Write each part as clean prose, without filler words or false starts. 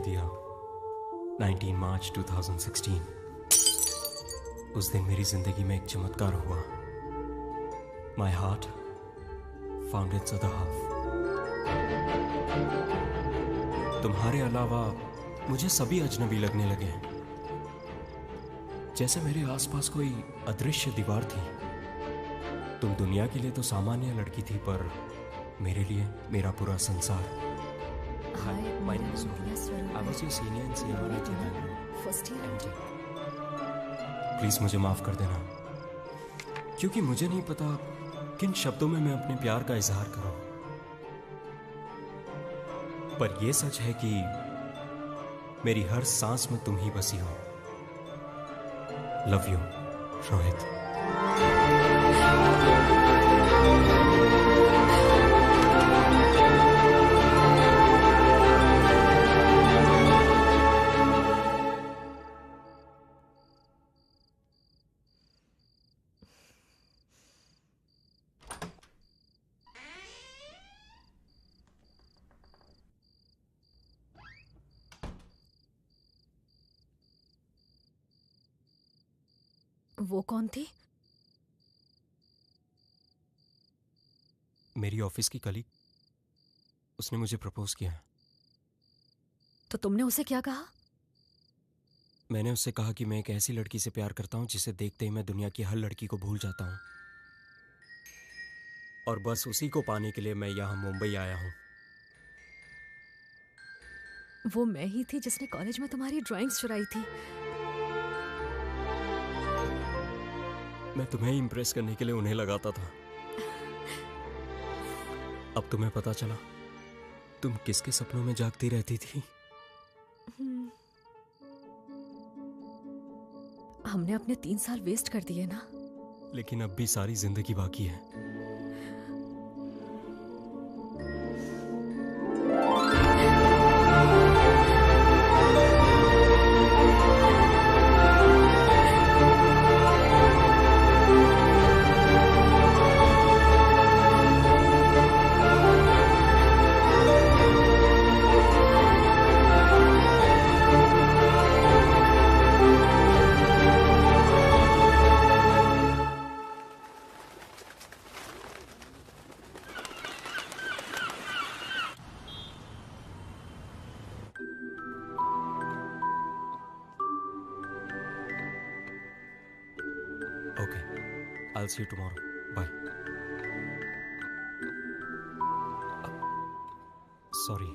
दिया 19 मार्च 2016। उस दिन मेरी जिंदगी में एक चमत्कार हुआ। My heart found it's other half. तुम्हारे अलावा मुझे सभी अजनबी लगने लगे हैं, जैसे मेरे आसपास कोई अदृश्य दीवार थी। तुम दुनिया के लिए तो सामान्य लड़की थी, पर मेरे लिए मेरा पूरा संसार। Hi, my name is Rohit. I was your senior in CMRI Bangalore. First year. MJ. Please मुझे माफ कर देना, क्योंकि मुझे नहीं पता किन शब्दों में मैं अपने प्यार का इजहार करूं। पर यह सच है कि मेरी हर सांस में तुम ही बसी हो। Love you Rohit. वो कौन थी? मेरी ऑफिस की कलीग। उसने मुझे प्रपोज किया। तो तुमने उसे क्या कहा? मैंने उससे कहा कि मैं एक ऐसी लड़की से प्यार करता हूं जिसे देखते ही मैं दुनिया की हर लड़की को भूल जाता हूं, और बस उसी को पाने के लिए मैं यहां मुंबई आया हूं। वो मैं ही थी जिसने कॉलेज में तुम्हारी ड्राइंग्स चुराई थी। मैं तुम्हें इम्प्रेस करने के लिए उन्हें लगाता था। अब तुम्हें पता चला तुम किसके सपनों में जागती रहती थी। हमने अपने 3 साल वेस्ट कर दिए ना। लेकिन अब भी सारी जिंदगी बाकी है। Okay, I'll see you tomorrow. Bye. Sorry,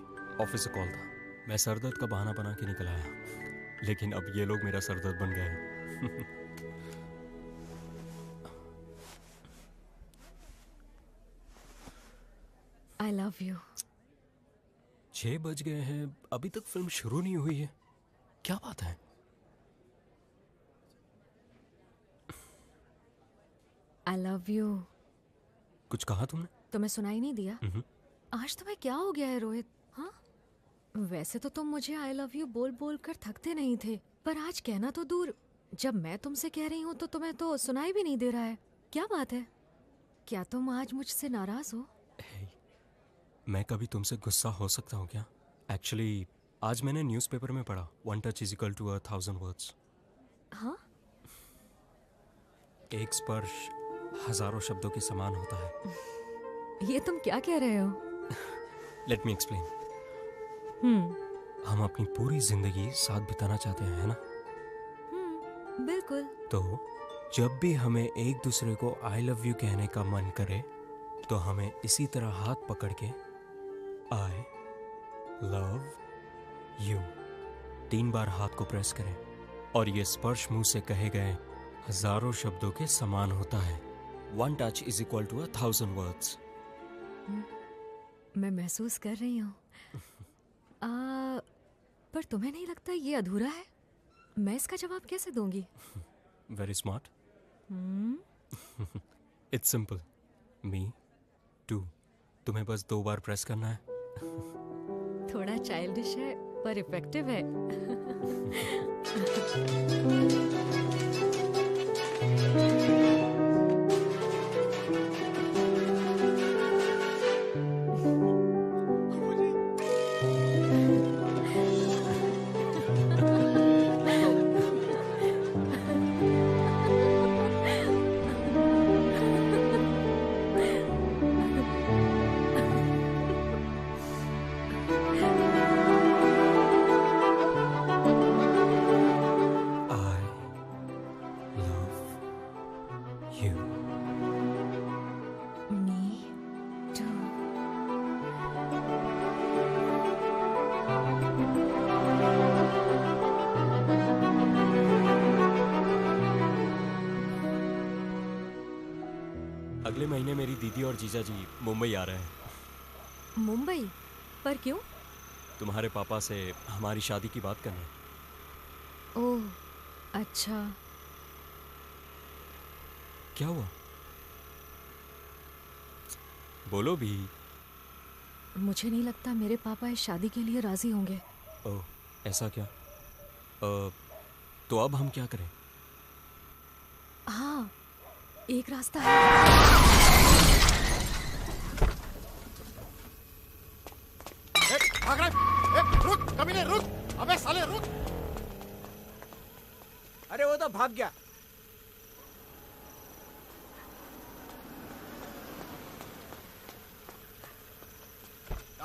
office से कॉल था। मैं सरदर्द का बहाना बना के निकल आया, लेकिन अब ये लोग मेरा सरदर्द बन गए हैं। I love you. 6 बज गए हैं, अभी तक फिल्म शुरू नहीं हुई है। क्या बात है? I love you. कुछ कहा तुमने? तुम्हें सुनाई नहीं दिया? आज तुम्हें क्या हो गया है रोहित? हाँ, वैसे तो तुम मुझे आई लव यू बोल बोल कर थकते नहीं थे, पर आज कहना तो दूर, जब मैं तुमसे कह रही हूँ तो तुम्हें तो सुनाई भी नहीं दे रहा है। क्या बात है? क्या तुम आज मुझसे नाराज हो? Hey, मैं कभी तुमसे गुस्सा हो सकता हूँ क्या? एक्चुअली आज मैंने न्यूज़पेपर में पढ़ा 1 touch is equal to 1,000 words। हाँ? एक स्पर्श हजारों शब्दों के समान होता है। ये तुम क्या कह रहे हो? Let me explain. हम अपनी पूरी जिंदगी साथ बिताना चाहते हैं, है ना? बिल्कुल। तो जब भी हमें एक दूसरे को आई लव यू कहने का मन करे, तो हमें इसी तरह हाथ पकड़ के आई लव यू 3 बार हाथ को प्रेस करें, और ये स्पर्श मुंह से कहे गए हजारों शब्दों के समान होता है। 1 touch is equal to 1,000 words। मैं महसूस कर रही हूँ। पर तुम्हें नहीं लगता ये अधूरा है? मैं इसका जवाब कैसे दूंगी? Very smart. It's simple, me too. तुम्हें बस 2 बार प्रेस करना है। थोड़ा चाइल्डिश है पर इफेक्टिव है। अगले महीने मेरी दीदी और जीजा जी मुंबई आ रहे हैं। मुंबई? पर क्यों? तुम्हारे पापा से हमारी शादी की बात करने। ओह, अच्छा। क्या हुआ? बोलो भी। मुझे नहीं लगता मेरे पापा इस शादी के लिए राजी होंगे। ओह, ऐसा क्या? तो अब हम क्या करें? हाँ, एक रास्ता है। भाग रहा है। रुक कमीने, रुक। अबे साले रुक। अरे वो तो भाग गया।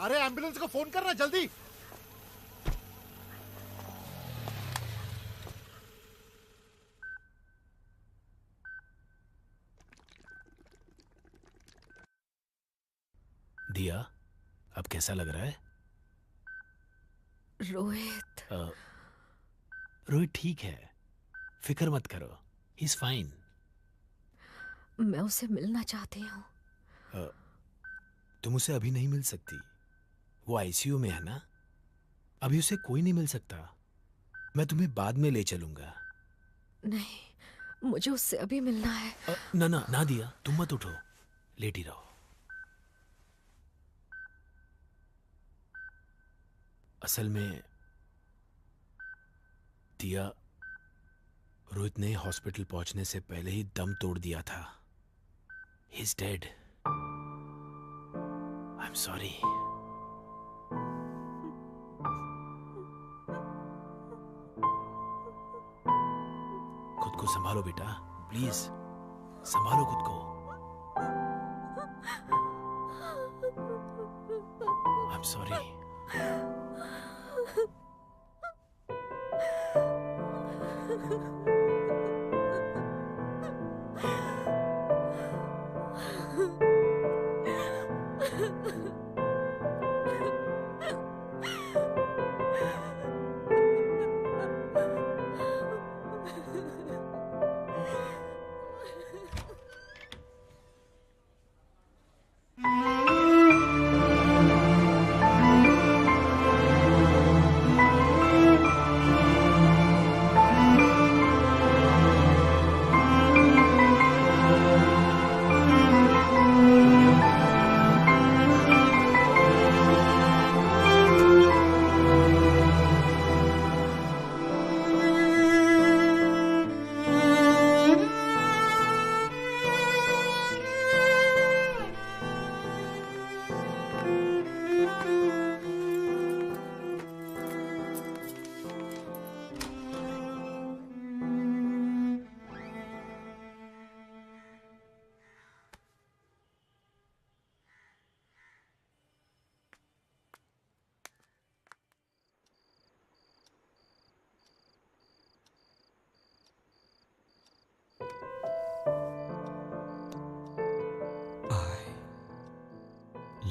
अरे एम्बुलेंस को फोन करना जल्दी। दिया, अब कैसा लग रहा है? रोहित। रोहित ठीक है, फिक्र मत करो, ही इज फाइन। मैं उसे मिलना चाहती हूँ। तुम उसे अभी नहीं मिल सकती, वो आईसीयू में है ना। अभी उसे कोई नहीं मिल सकता, मैं तुम्हें बाद में ले चलूंगा। नहीं, मुझे उससे अभी मिलना है। ना ना ना दिया, तुम मत उठो, लेटी रहो। असल में दिया, रोहित ने हॉस्पिटल पहुंचने से पहले ही दम तोड़ दिया था। He is dead. I am sorry. खुद को संभालो बेटा, प्लीज संभालो खुद को। I am sorry.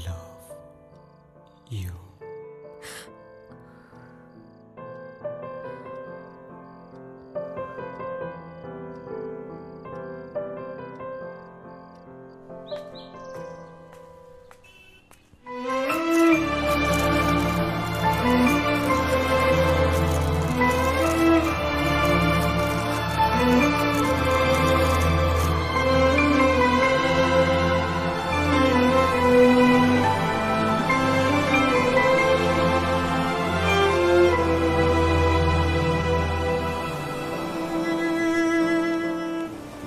Love you.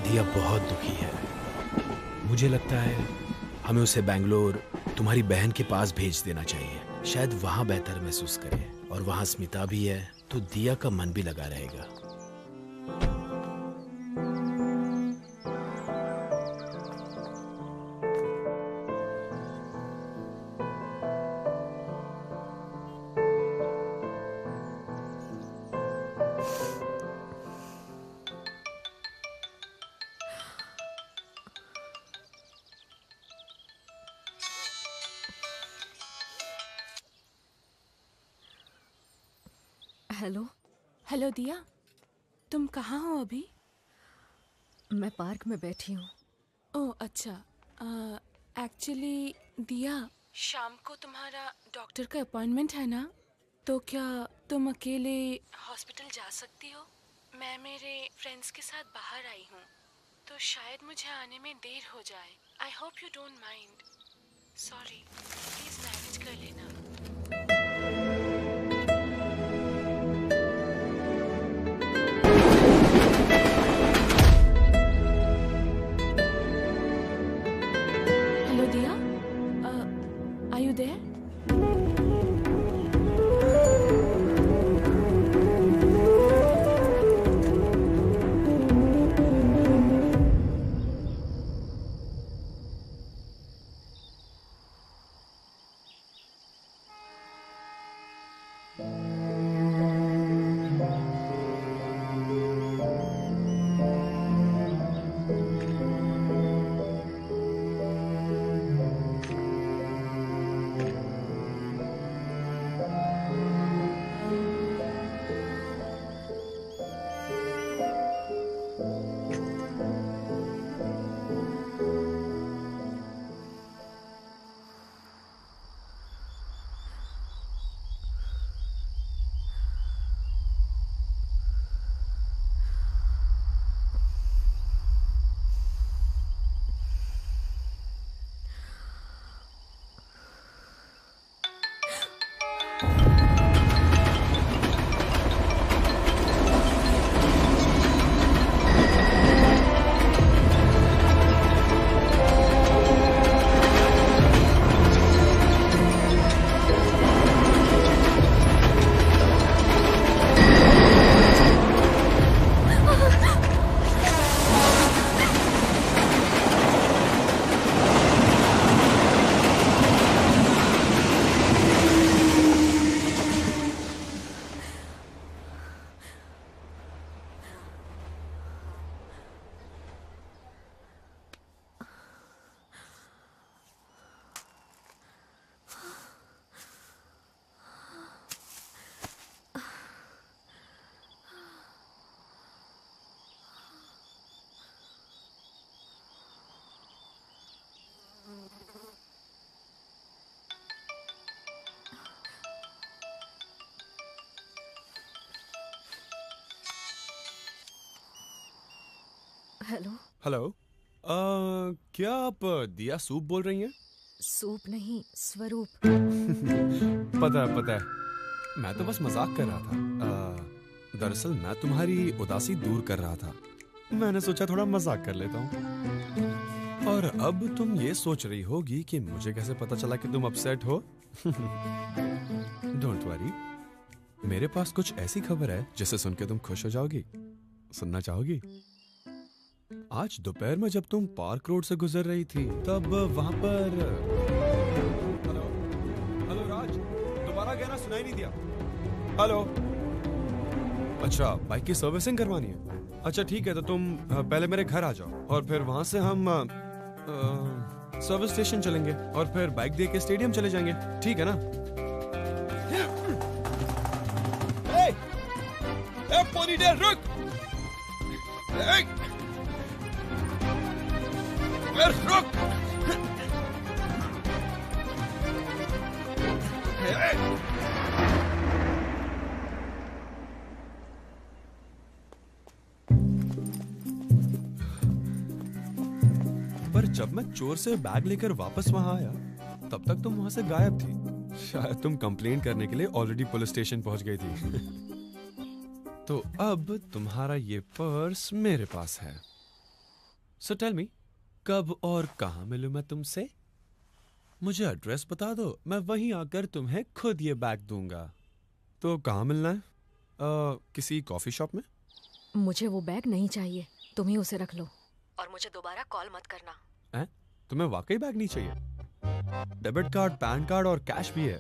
दिया बहुत दुखी है। मुझे लगता है हमें उसे बैंगलोर तुम्हारी बहन के पास भेज देना चाहिए। शायद वहां बेहतर महसूस करे, और वहां स्मिता भी है तो दिया का मन भी लगा रहेगा। हेलो। हेलो दिया, तुम कहाँ हो अभी? मैं पार्क में बैठी हूँ। ओह अच्छा, एक्चुअली दिया, शाम को तुम्हारा डॉक्टर का अपॉइंटमेंट है ना, तो क्या तुम अकेले हॉस्पिटल जा सकती हो? मैं मेरे फ्रेंड्स के साथ बाहर आई हूँ, तो शायद मुझे आने में देर हो जाए। I hope you don't mind. Sorry, please manage कर लेना। Hello Diya, are you there? Hello. Hello, क्या आप दिया सूप बोल रही हैं? सूप नहीं, स्वरूप। पता है। मैं तो बस मजाक कर रहा था। दरअसल मैं तुम्हारी उदासी दूर कर रहा था। मैंने सोचा थोड़ा मजाक कर लेता हूँ। और अब तुम ये सोच रही होगी कि मुझे कैसे पता चला कि तुम अपसेट हो। डोंट वरी, मेरे पास कुछ ऐसी खबर है जिसे सुन के तुम खुश हो जाओगी। सुनना चाहोगी? आज दोपहर में जब तुम पार्क रोड से गुजर रही थी, तब वहां पर हेलो राज, दोबारा कहना सुनाई नहीं दिया। हेलो, अच्छा बाइक की सर्विसिंग करवानी है? अच्छा ठीक है, तो तुम पहले मेरे घर आ जाओ और फिर वहां से हम सर्विस स्टेशन चलेंगे और फिर बाइक दे के स्टेडियम चले जाएंगे, ठीक है ना? पोनीटेल रुक! रुक! पर जब मैं चोर से बैग लेकर वापस वहां आया, तब तक तुम वहां से गायब थी। शायद तुम कंप्लेंट करने के लिए ऑलरेडी पुलिस स्टेशन पहुंच गई थी। तो अब तुम्हारा ये पर्स मेरे पास है। सो टेल मी, कब और कहां मिलूं मैं तुमसे? मुझे एड्रेस बता दो, मैं वहीं आकर तुम्हें खुद ये बैग दूंगा। तो कहां मिलना है? किसी कॉफी शॉप में? मुझे वो बैग नहीं चाहिए, तुम ही उसे रख लो और मुझे दोबारा कॉल मत करना। हैं? तुम्हें वाकई बैग नहीं चाहिए? डेबिट कार्ड, पैन कार्ड और कैश भी है।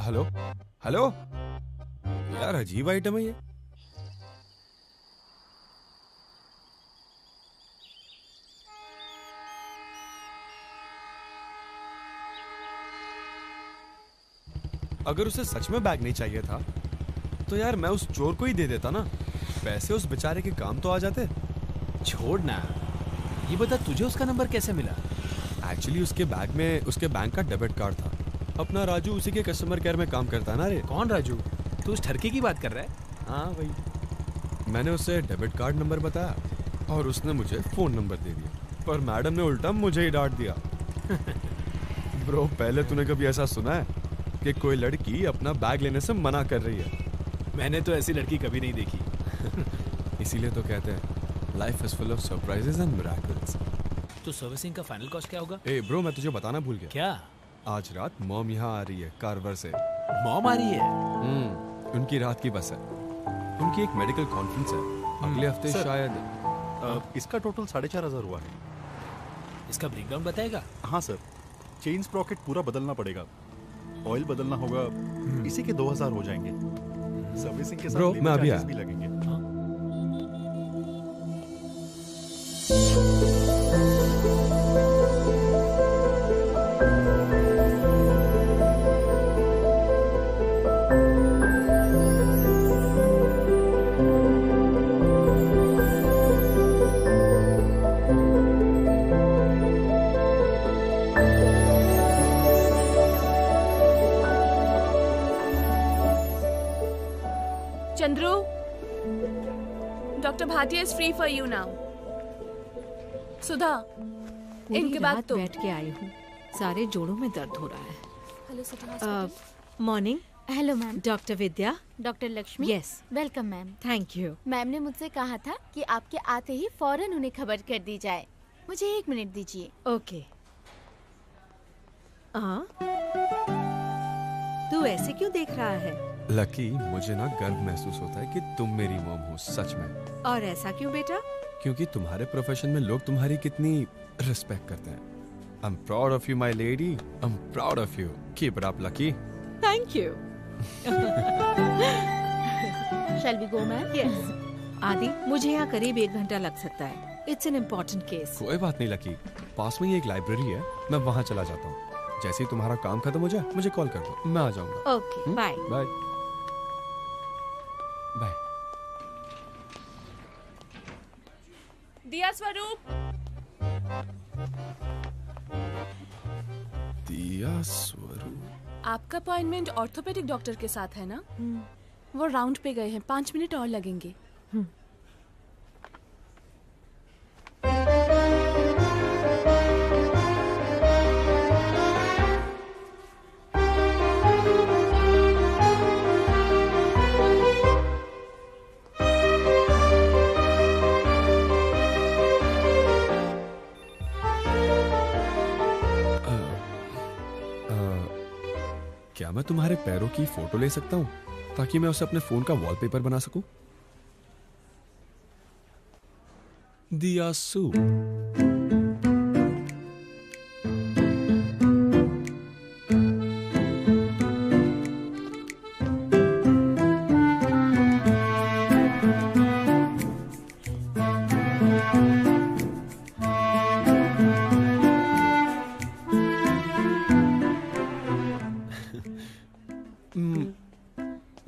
हेलो हेलो, यार अजीब आइटम है ये। अगर उसे सच में बैग नहीं चाहिए था तो यार मैं उस चोर को ही दे देता ना। पैसे उस बेचारे के काम तो आ जाते। छोड़ ना, ये बता तुझे उसका नंबर कैसे मिला? एक्चुअली उसके बैग में उसके बैंक का डेबिट कार्ड था। अपना राजू उसी के कस्टमर केयर में काम करता है ना रे। कौन राजू? तू उस ठरके की बात कर रहा है? हाँ वही। मैंने उसे डेबिट कार्ड नंबर बताया और उसने मुझे फ़ोन नंबर दे दिया, पर मैडम ने उल्टा मुझे ही डांट दिया। ब्रो, पहले तूने कभी ऐसा सुना है कि कोई लड़की अपना बैग लेने से मना कर रही है? मैंने तो ऐसी लड़की कभी नहीं देखी। इसीलिए तो कहते हैं life is full of surprises and miracles. तो सर्विसिंग का फाइनल कॉस्ट क्या होगा? ए ब्रो, मैं तुझे बताना भूल गया। क्या? आज रात मॉम यहाँ आ रही है कार्वर से। मॉम आ रही है? उनकी रात की बस है। उनकी एक मेडिकल कॉन्फ्रेंस है अगले हफ्ते शायद। इसका टोटल 4,500 हुआ है। इसका ब्रेकडाउन बताएगा? हाँ सर, चेन स्प्रॉकेट पूरा बदलना पड़ेगा, ऑयल बदलना होगा, इसी के 2,000 हो जाएंगे। सर्विसिंग के साथ Bro, मैं अभी चार्जेस आया। भी लगेंगे। Chandru, doctor Bhatia is free for you now. Sudha, पूरी इनके बाद रात तुम। बैठ के आई हूँ, सारे जोड़ों में दर्द हो रहा है। Hello Sudha. Morning hello ma'am. Doctor Vidya. Doctor Lakshmi. Yes, welcome ma'am. Thank you. Ma'am ने मुझसे कहा था कि आपके आते ही फौरन उन्हें खबर कर दी जाए। मुझे 1 मिनट दीजिए। ओके। तू ऐसे क्यों देख रहा है? लकी, मुझे ना गर्व महसूस होता है कि तुम मेरी मॉम हो सच में। और ऐसा क्यों बेटा? क्योंकि तुम्हारे प्रोफेशन में लोग तुम्हारी कितनी रिस्पेक्ट करते हैं। I am proud of you my lady. I am proud of you. Keep it up Lucky. Thank you. Shall we go ma'am? Yes. Aadi, मुझे यहाँ करीब 1 घंटा लग सकता है। It's an important case. कोई बात नहीं लकी, पास में ही एक लाइब्रेरी है, मैं वहाँ चला जाता हूँ। जैसे ही तुम्हारा काम खत्म हो जाए मुझे कॉल कर दो, मैं आ जाऊंगा। Okay, bye. Bye bye. Diya Swaroop. दिया स्वरूप। आपका अपॉइंटमेंट ऑर्थोपेडिक डॉक्टर के साथ है ना? वो राउंड पे गए हैं, 5 मिनट और लगेंगे। क्या मैं तुम्हारे पैरों की फोटो ले सकता हूँ ताकि मैं उसे अपने फोन का वॉलपेपर बना सकूं? दिया सू।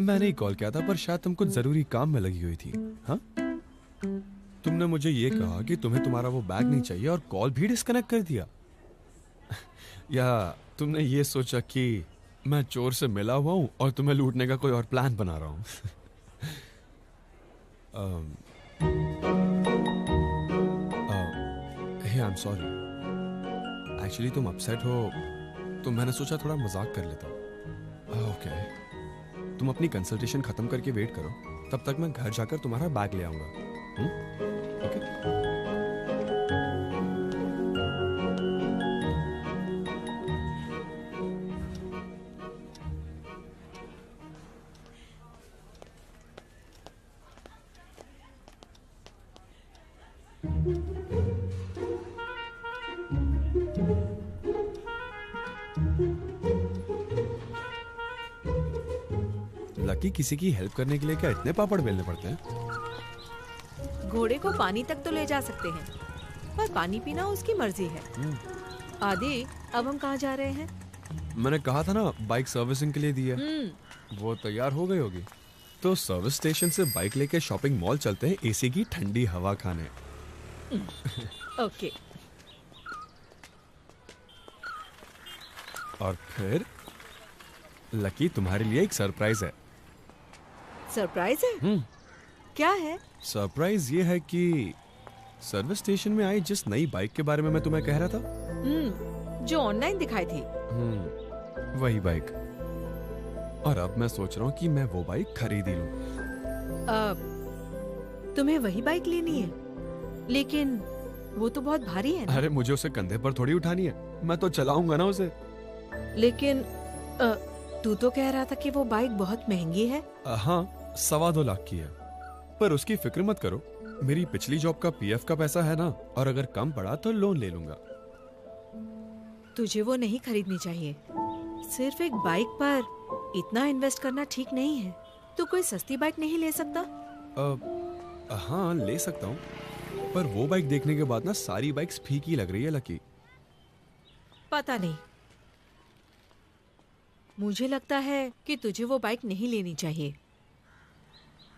मैंने ही कॉल किया था, पर शायद तुम कुछ जरूरी काम में लगी हुई थी। हाँ, तुमने मुझे ये कहा कि तुम्हें तुम्हारा वो बैग नहीं चाहिए और कॉल भी डिस्कनेक्ट कर दिया। या तुमने ये सोचा कि मैं चोर से मिला हुआ हूं और तुम्हें लूटने का कोई और प्लान बना रहा हूं? हे, आई एम सॉरी। एक्चुअली तुम अपसेट हो तो मैंने सोचा थोड़ा मजाक कर लेता हूँ। ओके, तुम अपनी कंसल्टेशन खत्म करके वेट करो, तब तक मैं घर जाकर तुम्हारा बैग ले आऊंगा। ओके? लकी, किसी की हेल्प करने के लिए क्या इतने पापड़ बेलने पड़ते हैं? घोड़े को पानी तक तो ले जा सकते हैं, पर पानी पीना उसकी मर्जी है। आदि, अब हम कहाँ जा रहे हैं? मैंने कहा था ना बाइक सर्विसिंग के लिए दी है। वो तैयार हो गई होगी, तो सर्विस स्टेशन से बाइक लेके शॉपिंग मॉल चलते हैं एसी की ठंडी हवा खाने। ओके। और फिर लकी, तुम्हारे लिए एक सरप्राइज है। सरप्राइज है? क्या है? सरप्राइज ये है कि सर्विस स्टेशन में आई जिस नई बाइक के बारे में मैं तुम्हें कह रहा था, जो ऑनलाइन दिखाई थी। वही बाइक। और अब मैं सोच रहा हूँ कि मैं वो बाइक खरीद ही लूं। तुम्हें वही बाइक लेनी है, लेकिन वो तो बहुत भारी है ना। अरे मुझे उसे कंधे पर थोड़ी उठानी है, मैं तो चलाऊंगा ना उसे। लेकिन तू तो कह रहा था कि वो बाइक बहुत महंगी है। हाँ, 2.25 लाख की है। पर उसकी फिक्र मत करो, मेरी पिछली जॉब का पीएफ का पैसा है ना, और अगर कम पड़ा तो लोन ले लूंगा। तुझे वो नहीं खरीदनी चाहिए। सिर्फ एक बाइक पर इतना इन्वेस्ट करना ठीक नहीं है। तू कोई सस्ती बाइक नहीं ले सकता? हाँ, ले सकता हूँ, पर वो बाइक देखने के बाद ना सारी बाइक्स फीकी लग रही है लकी। पता नहीं, मुझे लगता है कि तुझे वो बाइक नहीं लेनी चाहिए।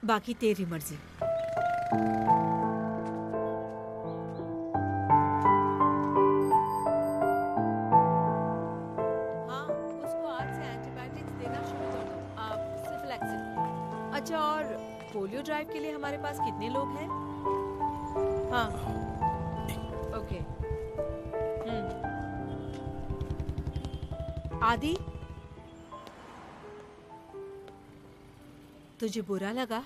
बाकी तेरी मर्जी। हाँ, उसको आज से एंटीबायोटिक्स देना शुरू कर दो। आप सिफ्लैक्सिन। अच्छा, और पोलियो ड्राइव के लिए हमारे पास कितने लोग हैं? हाँ, ओके। आदि, तुझे बुरा लगा?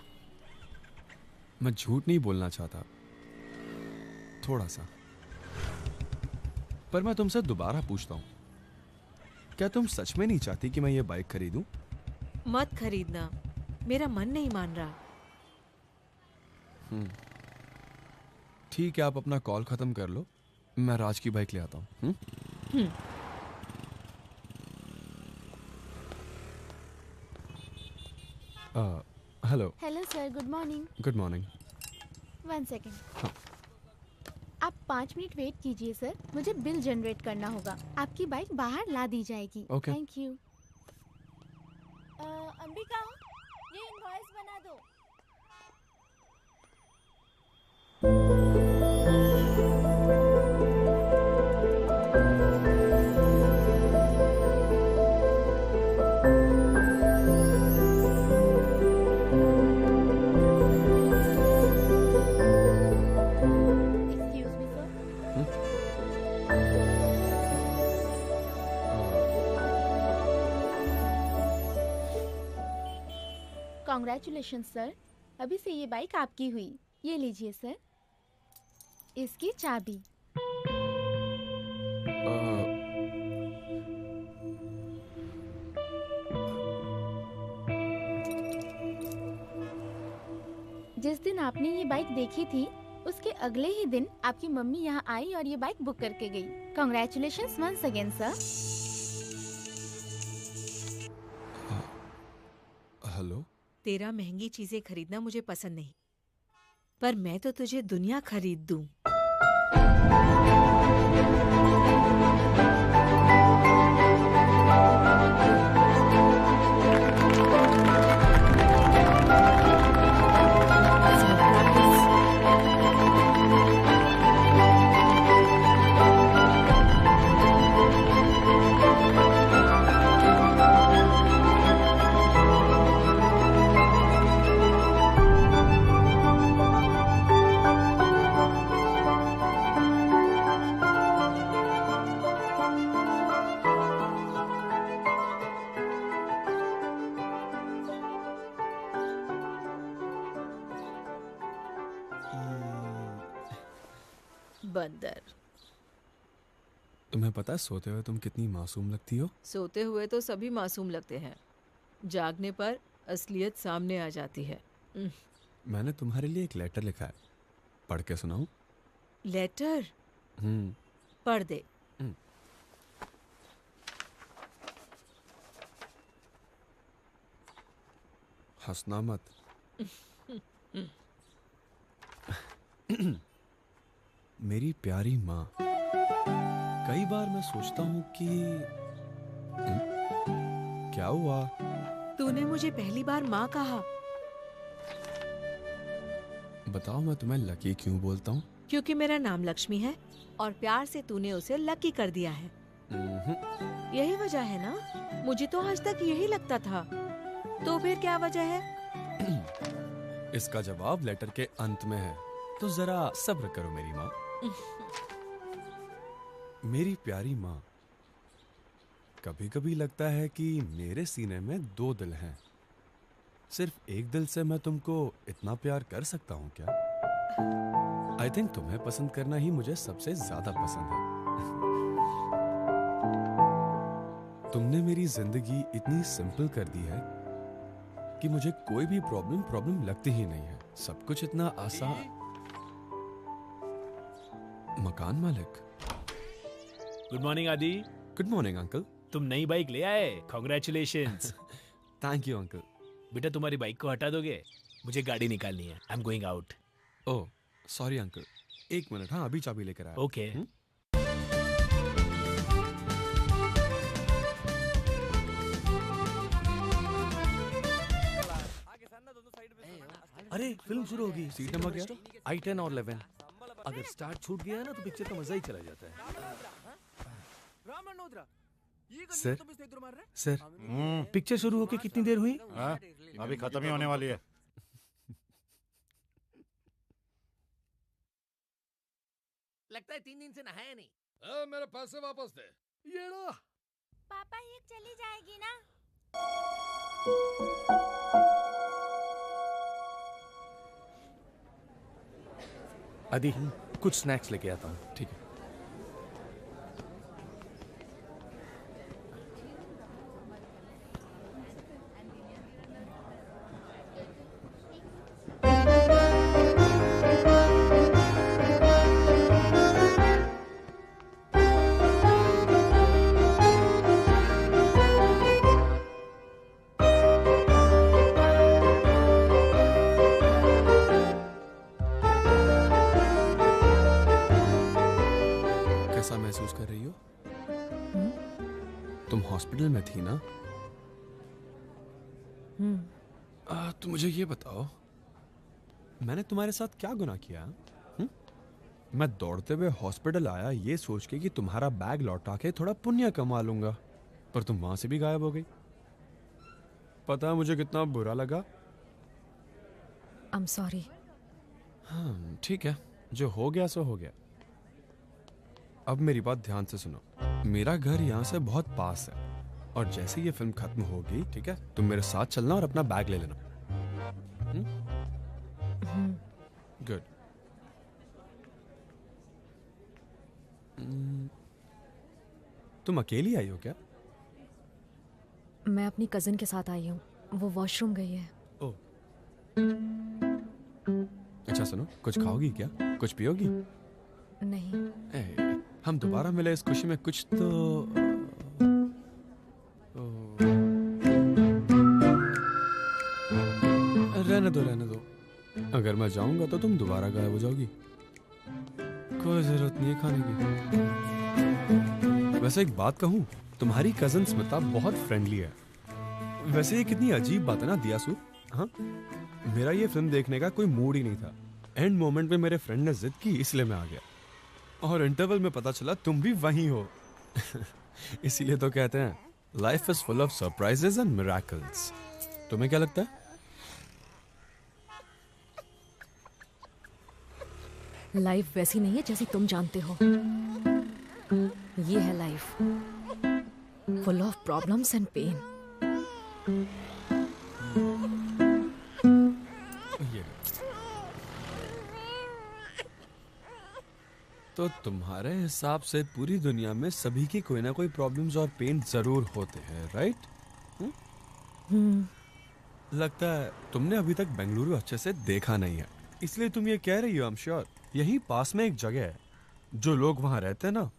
मैं झूठ नहीं बोलना चाहता, थोड़ा सा। पर मैं तुमसे दोबारा पूछता हूँ, क्या तुम सच में नहीं चाहती कि मैं ये बाइक खरीदूं? मत खरीदना, मेरा मन नहीं मान रहा। ठीक है, आप अपना कॉल खत्म कर लो, मैं राज की बाइक ले आता हूँ। Hello. Hello sir, good morning. Good morning. 1 second. आप 5 मिनट वेट कीजिए सर, मुझे बिल जनरेट करना होगा। आपकी बाइक बाहर ला दी जाएगी। ओके। Thank you. अंबिका, ये इनवॉइस बना दो। Excuse me, sir. Congratulations sir, अभी से ये बाइक आपकी हुई। ये लीजिए सर, इसकी चाबी। जिस दिन आपने ये बाइक देखी थी, उसके अगले ही दिन आपकी मम्मी यहाँ आई और ये बाइक बुक करके गई। Congratulations once again sir. Hello. तेरा महंगी चीजें खरीदना मुझे पसंद नहीं, पर मैं तो तुझे दुनिया खरीद दूं। बंदर। तुम्हें पता है सोते हुए तुम कितनी मासूम लगती हो? सोते हुए तो सभी मासूम लगते हैं, जागने पर असलियत सामने आ जाती है। मैंने तुम्हारे लिए एक लेटर लिखा है, पढ़ के सुनाऊं? लेटर? पढ़ दे। हंसना मत। मेरी प्यारी माँ, कई बार मैं सोचता हूँ कि क्या हुआ? तूने मुझे पहली बार माँ कहा। बताओ, मैं तुम्हें लकी क्यों बोलता हूँ? क्योंकि मेरा नाम लक्ष्मी है और प्यार से तूने उसे लकी कर दिया है। यही वजह है ना? मुझे तो आज तक यही लगता था। तो फिर क्या वजह है? इसका जवाब लेटर के अंत में है, तो जरा सब्र करो मेरी माँ। मेरी प्यारी माँ, कभी कभी लगता है कि मेरे सीने में 2 दिल हैं। सिर्फ एक दिल से मैं तुमको इतना प्यार कर सकता हूँ क्या? आई थिंक तुम्हें पसंद करना ही मुझे सबसे ज्यादा पसंद है। तुमने मेरी जिंदगी इतनी सिंपल कर दी है कि मुझे कोई भी प्रॉब्लम लगती ही नहीं है। सब कुछ इतना आसान। मकान मालिक। गुड मॉर्निंग आदि। Good morning uncle. तुम नई बाइक ले आए, कॉन्ग्रेचुलेशंस। Thank you uncle. बेटा तुम्हारी बाइक को हटा दोगे? मुझे गाड़ी निकालनी है। I am going out. Oh sorry uncle, 1 minute. हाँ अभी चाबी लेकर आया। ओके। अरे फिल्म शुरू होगी। सीट नंबर क्या? I10 और 11। अगर स्टार्ट छूट गया है ना तो पिक्चर का मजा ही चला जाता है। सर सर पिक्चर शुरू होके कितनी देर हुई? अभी खत्म ही होने वाली है। लगता है 3 दिन से नहाया नहीं। मेरे पैसे वापस दे। ये लो। पापा ये चली जाएगी ना? आदि कुछ स्नैक्स लेके आता हूँ। ठीक है। कैसा महसूस कर रही हो? तुम हॉस्पिटल में थी ना? तो मुझे ये बताओ, मैंने तुम्हारे साथ क्या गुनाह किया? मैं दौड़ते हुए हॉस्पिटल आया ये सोच के कि तुम्हारा बैग लौटा के थोड़ा पुण्य कमा लूंगा, पर तुम वहां से भी गायब हो गई। पता है मुझे कितना बुरा लगा? I am sorry. हाँ ठीक है, जो हो गया सो हो गया। अब मेरी बात ध्यान से सुनो। मेरा घर यहाँ से बहुत पास है और जैसे ये फिल्म खत्म होगी, ठीक है, तुम मेरे साथ चलना और अपना बैग ले लेना। गुड। तुम अकेली आई हो क्या? मैं अपनी कजिन के साथ आई हूँ, वो वॉशरूम गई है। ओह अच्छा सुनो, कुछ खाओगी क्या? कुछ पियोगी? नहीं। हम दोबारा मिले इस खुशी में कुछ तो रहने दो। अगर मैं जाऊंगा तो तुम दोबारा गायब हो जाओगी। कोई जरूरत नहीं है खाने की। वैसे एक बात कहूँ, तुम्हारी कजन स्मिता बहुत फ्रेंडली है। वैसे ये कितनी अजीब बात है ना दियासु। हाँ मेरा ये फिल्म देखने का कोई मूड ही नहीं था। एंड मोमेंट में मेरे फ्रेंड ने जिद की, इसलिए मैं आ गया और इंटरवल में पता चला तुम भी वहीं हो। इसीलिए तो कहते हैं life is full of surprises and miracles. तुम्हें क्या लगता है? लाइफ वैसी नहीं है जैसी तुम जानते हो। ये है life, full of problems and pain. तो तुम्हारे हिसाब से पूरी दुनिया में सभी की कोई ना कोई प्रॉब्लम्स और पेन जरूर होते हैं, राइट? लगता है तुमने अभी तक बेंगलुरु अच्छे से देखा नहीं है, इसलिए तुम ये कह रही हो। आई एम श्योर यहीं पास में एक जगह है, जो लोग वहां रहते हैं ना,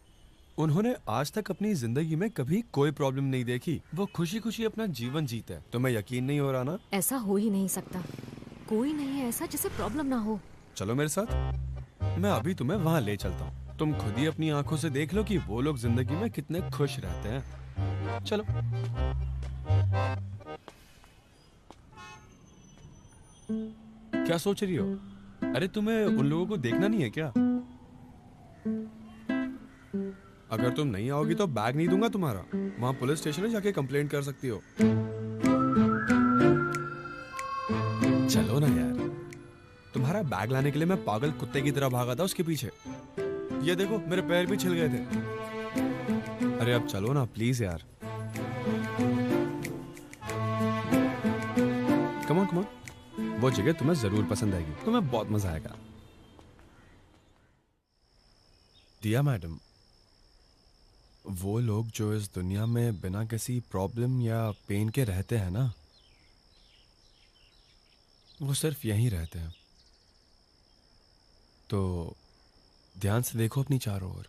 उन्होंने आज तक अपनी जिंदगी में कभी कोई प्रॉब्लम नहीं देखी। वो खुशी खुशी अपना जीवन जीते हैं। तुम्हें यकीन नहीं हो रहा ना? ऐसा हो ही नहीं सकता। कोई नहीं है ऐसा जिसे प्रॉब्लम ना हो। चलो मेरे साथ, मैं अभी तुम्हें वहां ले चलता हूँ। तुम खुद ही अपनी आंखों से देख लो कि वो लोग जिंदगी में कितने खुश रहते हैं। चलो। क्या सोच रही हो? अरे तुम्हें उन लोगों को देखना नहीं है क्या? अगर तुम नहीं आओगी तो बैग नहीं दूंगा तुम्हारा। वहां पुलिस स्टेशन है, जाके कंप्लेंट कर सकती हो। चलो ना यार, तुम्हारा बैग लाने के लिए मैं पागल कुत्ते की तरह भागा था उसके पीछे। ये देखो मेरे पैर भी छिल गए थे। अरे अब चलो ना प्लीज यार। कम ऑन कम ऑन, वो जगह तुम्हें जरूर पसंद आएगी, तुम्हें बहुत मजा आएगा। दिया मैडम, वो लोग जो इस दुनिया में बिना किसी प्रॉब्लम या पेन के रहते हैं ना, वो सिर्फ यहीं रहते हैं। तो ध्यान से देखो अपनी चारों ओर।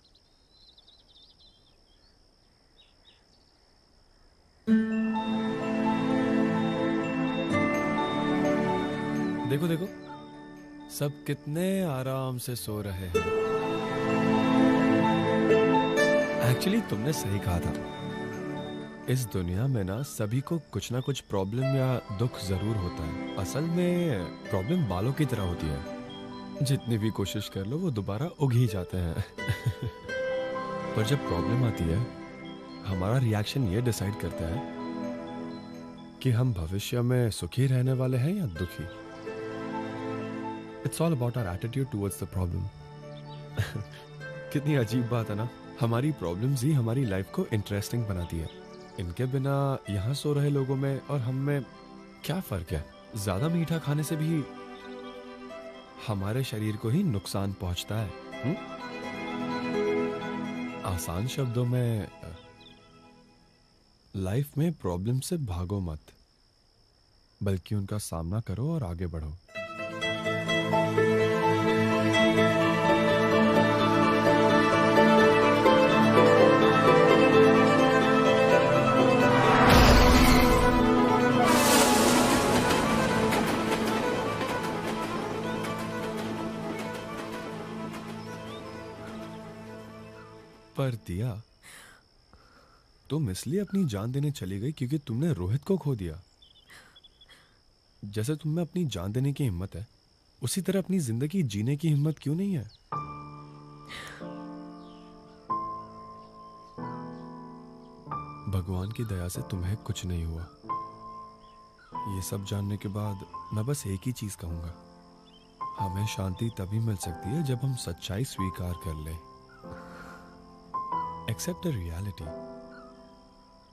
देखो देखो, सब कितने आराम से सो रहे हैं। एक्चुअली तुमने सही कहा था, इस दुनिया में ना सभी को कुछ ना कुछ प्रॉब्लम या दुख जरूर होता है। असल में प्रॉब्लम बालों की तरह होती है, जितनी भी कोशिश कर लो वो दोबारा उग ही जाते हैं। पर जब प्रॉब्लम आती है, हमारा रिएक्शन ये डिसाइड करता है कि हम भविष्य में सुखी रहने वाले हैं या दुखी। It's all about our attitude towards the problem. कितनी अजीब बात है ना, हमारी प्रॉब्लम्स ही हमारी लाइफ को इंटरेस्टिंग बनाती है। इनके बिना यहाँ सो रहे लोगों में और हम में क्या फर्क है? ज्यादा मीठा खाने से भी हमारे शरीर को ही नुकसान पहुंचता है। आसान शब्दों में, लाइफ में प्रॉब्लम से भागो मत, बल्कि उनका सामना करो और आगे बढ़ो। पर दिया, तुम इसलिए अपनी जान देने चली गई क्योंकि तुमने रोहित को खो दिया। जैसे तुम में अपनी जान देने की हिम्मत है, उसी तरह अपनी जिंदगी जीने की हिम्मत क्यों नहीं है? भगवान की दया से तुम्हें कुछ नहीं हुआ। ये सब जानने के बाद मैं बस एक ही चीज कहूंगा, हमें शांति तभी मिल सकती है जब हम सच्चाई स्वीकार कर लें। एक्सेप्ट द रियलिटी,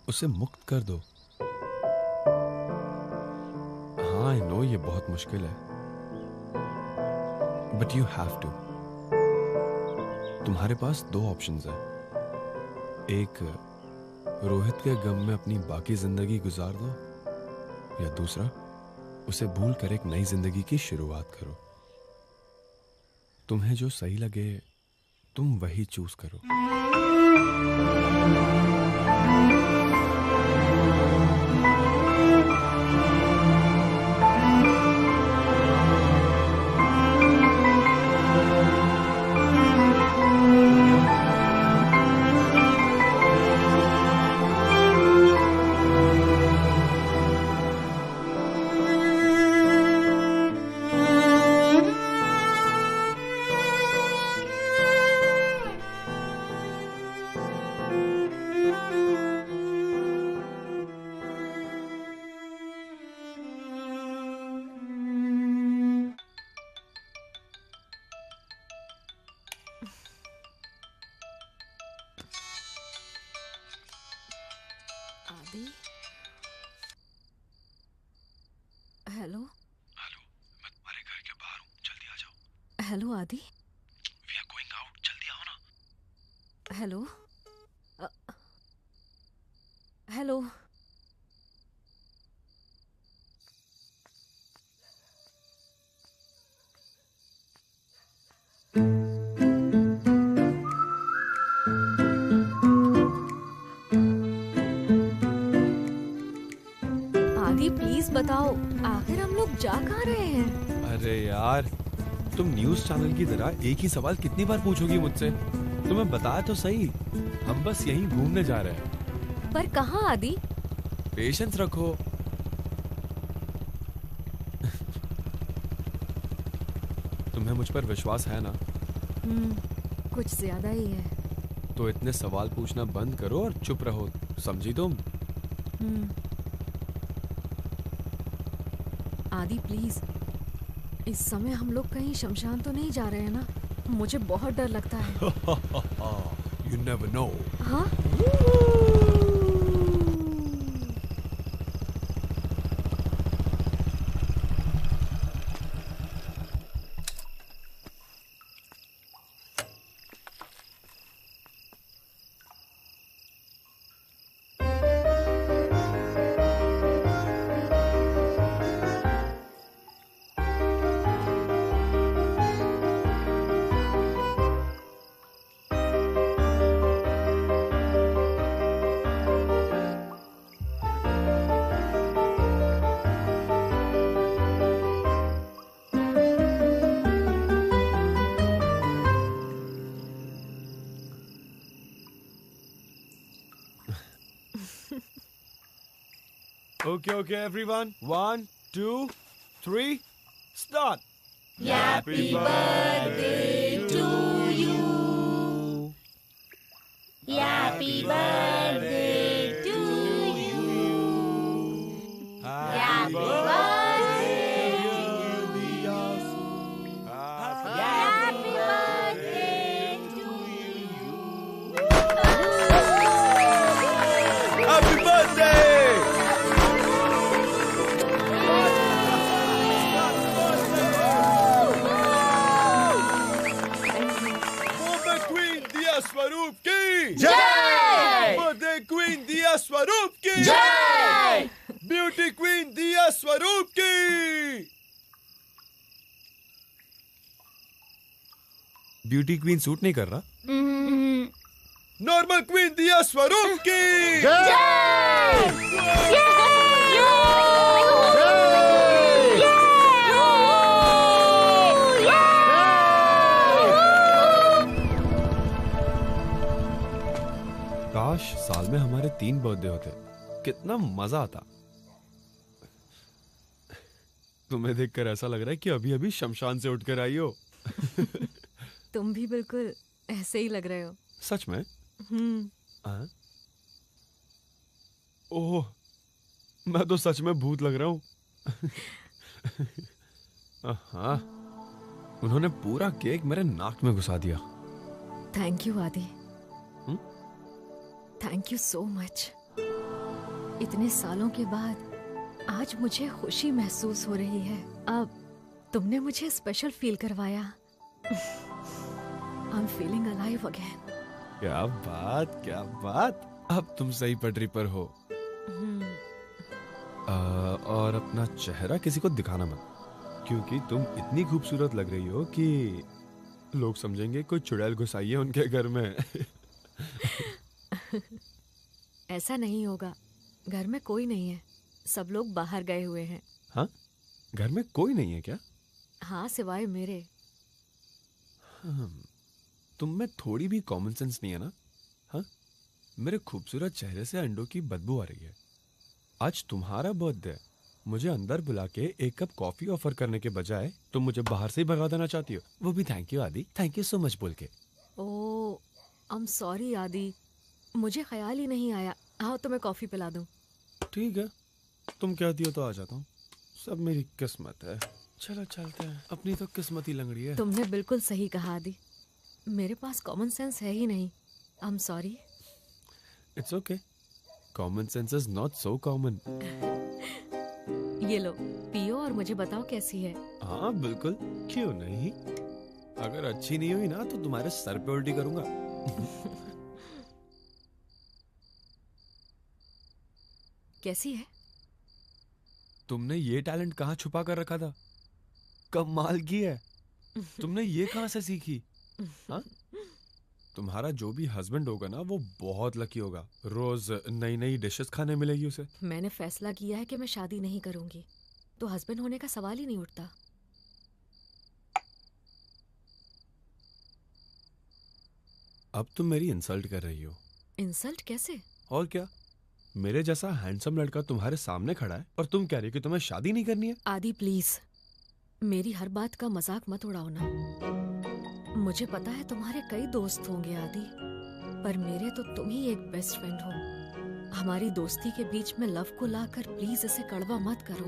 उसे मुक्त कर दो। हाँ आई नो ये बहुत मुश्किल है, बट यू हैव टू। तुम्हारे पास दो ऑप्शंस हैं। एक, रोहित के गम में अपनी बाकी जिंदगी गुजार दो, या दूसरा, उसे भूल कर एक नई जिंदगी की शुरुआत करो। तुम्हें जो सही लगे तुम वही चूज करो। आदि, हेलो। हेलो, मैं तुम्हारे घर के बाहर हूँ, जल्दी आ जाओ। हेलो आदि। We are going out, जल्दी आओ ना। Hello hello. आदि प्लीज बताओ, आखिर हम लोग जा कहाँ रहे हैं? अरे यार, तुम न्यूज चैनल की तरह एक ही सवाल कितनी बार पूछोगी मुझसे? तुम्हें बताया तो सही, हम बस यहीं घूमने जा रहे हैं। पर कहाँ आदि? पेशेंस रखो। तुम्हें मुझ पर विश्वास है ना? कुछ ज्यादा ही है। तो इतने सवाल पूछना बंद करो और चुप रहो, समझी तुम? आदि प्लीज, इस समय हम लोग कहीं शमशान तो नहीं जा रहे हैं ना? मुझे बहुत डर लगता है। You never know. हाँ? Okay, everyone. 1, 2, 3, start. Happy birthday to you. Happy birthday to you. Happy birthday. Happy birthday to you. Happy birthday! स्वरूप की जय! बर्थडे क्वीन दिया स्वरूप की जय! ब्यूटी क्वीन दिया स्वरूप की। ब्यूटी क्वीन सूट नहीं कर रहा। नॉर्मल क्वीन दिया स्वरूप की जय! काश साल में हमारे 3 बर्थडे होते, कितना मजा आता। तुम्हें देखकर ऐसा लग रहा है कि अभी अभी शमशान से उठकर आई हो। तुम भी बिल्कुल ऐसे ही लग रहे हो। सच में? ओह, मैं तो सच में भूत लग रहा हूँ। हाँ, उन्होंने पूरा केक मेरे नाक में घुसा दिया। थैंक यू आदि, थैंक यू सो मच। इतने सालों के बाद आज मुझे खुशी महसूस हो रही है। अब तुमने मुझे स्पेशल फील करवाया। I am feeling alive again. क्या बात, क्या बात। अब तुम सही पटरी पर हो। और अपना चेहरा किसी को दिखाना मत, क्योंकि तुम इतनी खूबसूरत लग रही हो कि लोग समझेंगे कोई चुड़ैल घुस आई है उनके घर में। ऐसा नहीं होगा, घर में कोई नहीं है, सब लोग बाहर गए हुए हैं। हाँ? घर में कोई नहीं है क्या? हाँ, सिवाय मेरे। तुम में थोड़ी भी कॉमन सेंस नहीं है ना? हाँ? मेरे खूबसूरत चेहरे से अंडों की बदबू आ रही है। आज तुम्हारा बर्थडे, मुझे अंदर बुला के 1 कप कॉफी ऑफर करने के बजाय तुम मुझे बाहर से ही भगा देना चाहती हो, वो भी थैंक यू आदि, थैंक यू सो मच बोल के। ओह, आई एम सॉरी आदि, मुझे ख्याल ही नहीं आया। आओ तुम्हें कॉफी पिला दूं। ठीक है, तुम कहती हो तो आ जाता हूँ। सब मेरी किस्मत है। चलो चलते हैं, अपनी तो किस्मत ही लंगड़ी है। तुमने बिल्कुल सही कहा आदि, मेरे पास कॉमन सेंस है ही नहीं। I am sorry. It's okay, common sense is not so common. ये लो, पियो और मुझे बताओ कैसी है। हाँ बिल्कुल, क्यों नहीं। अगर अच्छी नहीं हुई ना तो तुम्हारे सर पे उल्टी करूंगा। कैसी है? तुमने ये टैलेंट कहाँ छुपा कर रखा था? कमाल की है। तुमने ये कहाँ से सीखी? हाँ? तुम्हारा जो भी हस्बैंड होगा ना, वो बहुत लकी होगा। रोज नई नई डिशेस खाने मिलेगी उसे। मैंने फैसला किया है कि मैं शादी नहीं करूंगी, तो हस्बैंड होने का सवाल ही नहीं उठता। अब तुम मेरी इंसल्ट कर रही हो। इंसल्ट कैसे? और क्या, मेरे जैसा हैंडसम लड़का तुम्हारे सामने खड़ा है और तुम कह रही हो कि तुम्हें शादी नहीं करनी है। आदि प्लीज, मेरी हर बात का मजाक मत उड़ाओ ना। मुझे पता है तुम्हारे कई दोस्त होंगे आदि, पर मेरे तो तुम ही एक बेस्ट फ्रेंड हो। हमारी दोस्ती के बीच में लव को लाकर प्लीज इसे कड़वा मत करो।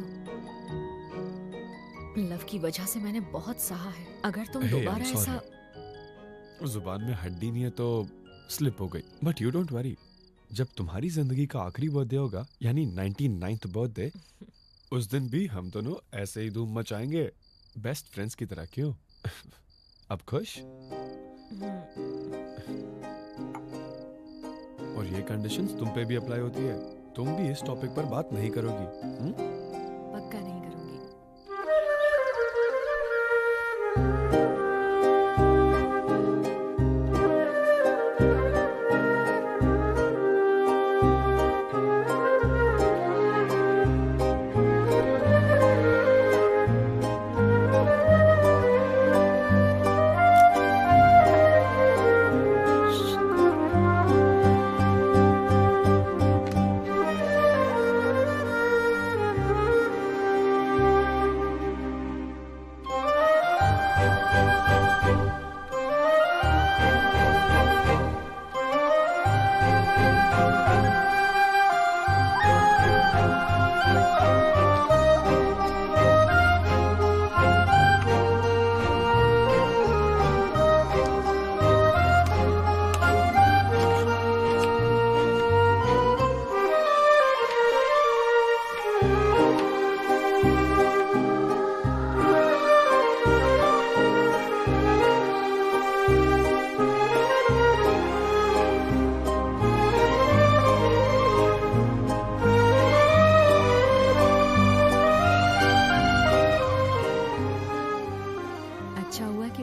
लव की वजह से मैंने बहुत सहा है। अगर तुम Hey, I'm दोबारा sorry. ऐसा जुबान में हड्डी नहीं है तो स्लिप हो गई। बट यू डोंट वरी, जब तुम्हारी जिंदगी का आखिरी बर्थडे होगा, यानी 99th बर्थडे, उस दिन भी हम दोनों ऐसे ही धूम मचाएंगे, बेस्ट फ्रेंड्स की तरह। क्यों? अब खुश? और ये कंडीशंस तुम पे भी अप्लाई होती है। तुम भी इस टॉपिक पर बात नहीं करोगी? पक्का नहीं करूंगी।